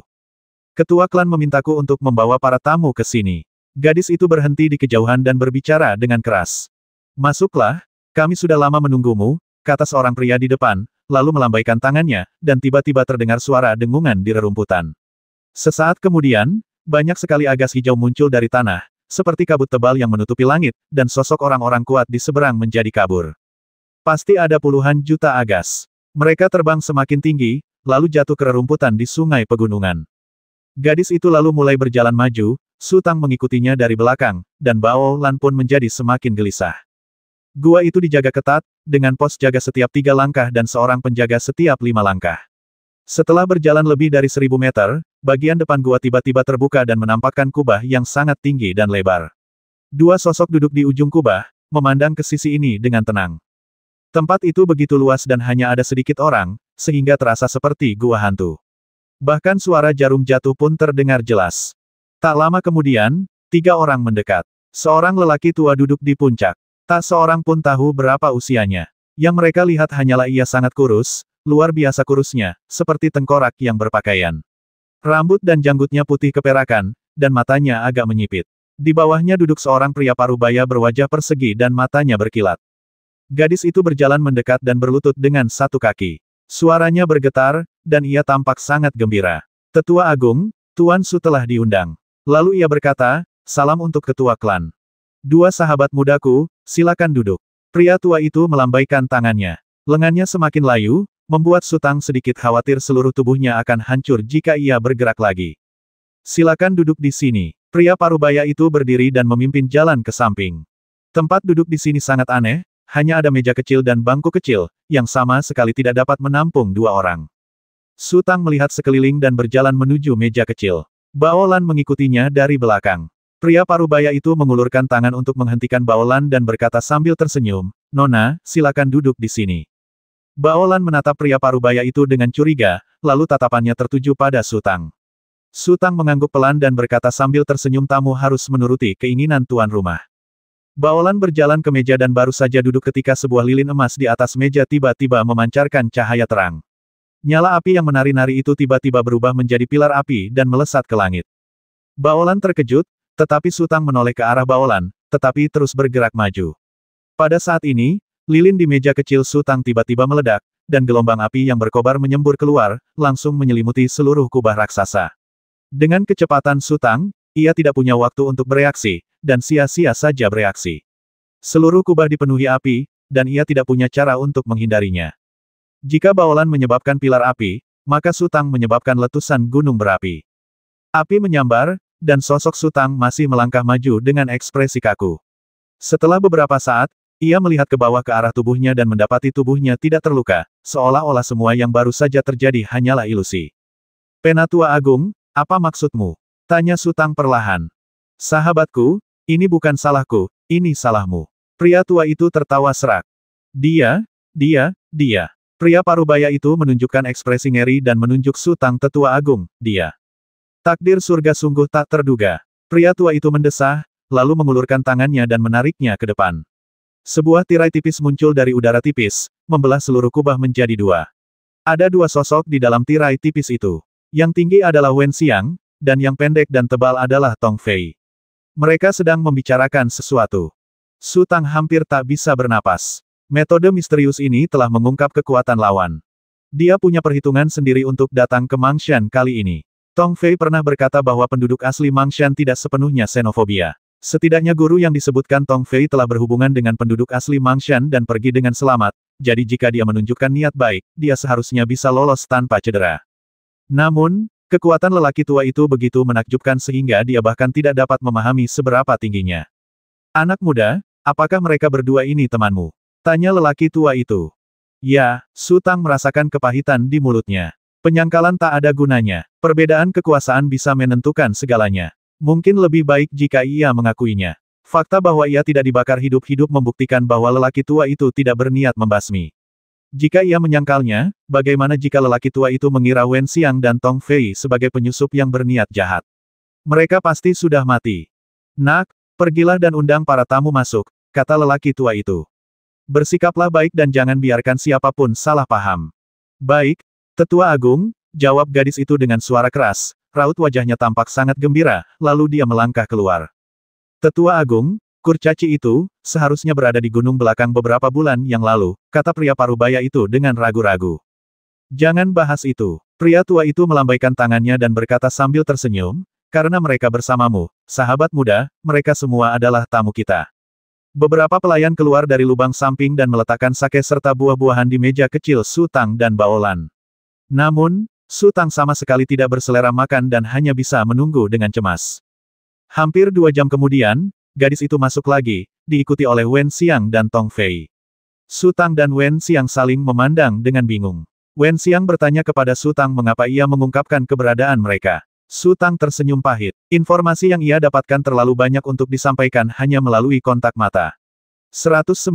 Ketua klan memintaku untuk membawa para tamu ke sini. Gadis itu berhenti di kejauhan dan berbicara dengan keras. Masuklah, kami sudah lama menunggumu, kata seorang pria di depan, lalu melambaikan tangannya, dan tiba-tiba terdengar suara dengungan di rerumputan. Sesaat kemudian, banyak sekali agas hijau muncul dari tanah, seperti kabut tebal yang menutupi langit, dan sosok orang-orang kuat di seberang menjadi kabur. Pasti ada puluhan juta agas. Mereka terbang semakin tinggi, lalu jatuh ke rerumputan di sungai pegunungan. Gadis itu lalu mulai berjalan maju, Su Tang mengikutinya dari belakang, dan Bao Lan pun menjadi semakin gelisah. Gua itu dijaga ketat, dengan pos jaga setiap 3 langkah dan seorang penjaga setiap 5 langkah. Setelah berjalan lebih dari 1000 meter, bagian depan gua tiba-tiba terbuka dan menampakkan kubah yang sangat tinggi dan lebar. 2 sosok duduk di ujung kubah, memandang ke sisi ini dengan tenang. Tempat itu begitu luas dan hanya ada sedikit orang, sehingga terasa seperti gua hantu. Bahkan suara jarum jatuh pun terdengar jelas. Tak lama kemudian, 3 orang mendekat. Seorang lelaki tua duduk di puncak. Tak seorang pun tahu berapa usianya. Yang mereka lihat hanyalah ia sangat kurus, luar biasa kurusnya, seperti tengkorak yang berpakaian. Rambut dan janggutnya putih keperakan, dan matanya agak menyipit. Di bawahnya duduk seorang pria parubaya berwajah persegi dan matanya berkilat. Gadis itu berjalan mendekat dan berlutut dengan satu kaki. Suaranya bergetar, dan ia tampak sangat gembira. Tetua Agung, Tuan Su telah diundang. Lalu ia berkata, salam untuk ketua klan. 2 sahabat mudaku, silakan duduk. Pria tua itu melambaikan tangannya. Lengannya semakin layu, membuat Su Tang sedikit khawatir seluruh tubuhnya akan hancur jika ia bergerak lagi. Silakan duduk di sini. Pria parubaya itu berdiri dan memimpin jalan ke samping. Tempat duduk di sini sangat aneh, hanya ada meja kecil dan bangku kecil, yang sama sekali tidak dapat menampung 2 orang. Su Tang melihat sekeliling dan berjalan menuju meja kecil. Baolan mengikutinya dari belakang. Pria parubaya itu mengulurkan tangan untuk menghentikan Baolan dan berkata sambil tersenyum, Nona, silakan duduk di sini. Baolan menatap pria parubaya itu dengan curiga, lalu tatapannya tertuju pada Su Tang. Su Tang mengangguk pelan dan berkata sambil tersenyum tamu harus menuruti keinginan tuan rumah. Baolan berjalan ke meja dan baru saja duduk ketika sebuah lilin emas di atas meja tiba-tiba memancarkan cahaya terang. Nyala api yang menari-nari itu tiba-tiba berubah menjadi pilar api dan melesat ke langit. Baolan terkejut, tetapi Su Tang menoleh ke arah Baolan, tetapi terus bergerak maju. Pada saat ini, lilin di meja kecil Su Tang tiba-tiba meledak, dan gelombang api yang berkobar menyembur keluar, langsung menyelimuti seluruh kubah raksasa. Dengan kecepatan Su Tang, ia tidak punya waktu untuk bereaksi, dan sia-sia saja bereaksi. Seluruh kubah dipenuhi api, dan ia tidak punya cara untuk menghindarinya. Jika Baolan menyebabkan pilar api, maka Su Tang menyebabkan letusan gunung berapi. Api menyambar, dan sosok Su Tang masih melangkah maju dengan ekspresi kaku. Setelah beberapa saat, ia melihat ke bawah ke arah tubuhnya dan mendapati tubuhnya tidak terluka, seolah-olah semua yang baru saja terjadi hanyalah ilusi. Penatua Agung, apa maksudmu? Tanya Su Tang perlahan. Sahabatku, ini bukan salahku, ini salahmu. Pria tua itu tertawa serak. Dia. Pria parubaya itu menunjukkan ekspresi ngeri dan menunjuk Su Tang Tetua Agung, dia. Takdir surga sungguh tak terduga. Pria tua itu mendesah, lalu mengulurkan tangannya dan menariknya ke depan. Sebuah tirai tipis muncul dari udara tipis, membelah seluruh kubah menjadi 2. Ada 2 sosok di dalam tirai tipis itu. Yang tinggi adalah Wen Xiang, dan yang pendek dan tebal adalah Tong Fei. Mereka sedang membicarakan sesuatu. Su Tang hampir tak bisa bernapas. Metode misterius ini telah mengungkap kekuatan lawan. Dia punya perhitungan sendiri untuk datang ke Mangshan kali ini. Tong Fei pernah berkata bahwa penduduk asli Mangshan tidak sepenuhnya xenofobia. Setidaknya guru yang disebutkan Tong Fei telah berhubungan dengan penduduk asli Mangshan dan pergi dengan selamat, jadi jika dia menunjukkan niat baik, dia seharusnya bisa lolos tanpa cedera. Namun, kekuatan lelaki tua itu begitu menakjubkan sehingga dia bahkan tidak dapat memahami seberapa tingginya. Anak muda, apakah mereka berdua ini temanmu? Tanya lelaki tua itu. Ya, Su Tang merasakan kepahitan di mulutnya. Penyangkalan tak ada gunanya. Perbedaan kekuasaan bisa menentukan segalanya. Mungkin lebih baik jika ia mengakuinya. Fakta bahwa ia tidak dibakar hidup-hidup membuktikan bahwa lelaki tua itu tidak berniat membasmi. Jika ia menyangkalnya, bagaimana jika lelaki tua itu mengira Wen Xiang dan Tong Fei sebagai penyusup yang berniat jahat? Mereka pasti sudah mati. Nak, pergilah dan undang para tamu masuk, kata lelaki tua itu. Bersikaplah baik dan jangan biarkan siapapun salah paham. Baik, Tetua Agung, jawab gadis itu dengan suara keras, raut wajahnya tampak sangat gembira, lalu dia melangkah keluar. Tetua Agung, kurcaci itu, seharusnya berada di gunung belakang beberapa bulan yang lalu, kata pria parubaya itu dengan ragu-ragu. Jangan bahas itu. Pria tua itu melambaikan tangannya dan berkata sambil tersenyum, karena mereka bersamamu, sahabat muda, mereka semua adalah tamu kita. Beberapa pelayan keluar dari lubang samping dan meletakkan sake serta buah-buahan di meja kecil Su Tang dan Baolan. Namun, Su Tang sama sekali tidak berselera makan dan hanya bisa menunggu dengan cemas. Hampir 2 jam kemudian, gadis itu masuk lagi, diikuti oleh Wen Xiang dan Tong Fei. Su Tang dan Wen Xiang saling memandang dengan bingung. Wen Xiang bertanya kepada Su Tang mengapa ia mengungkapkan keberadaan mereka. Su Tang tersenyum pahit. Informasi yang ia dapatkan terlalu banyak untuk disampaikan hanya melalui kontak mata. 190.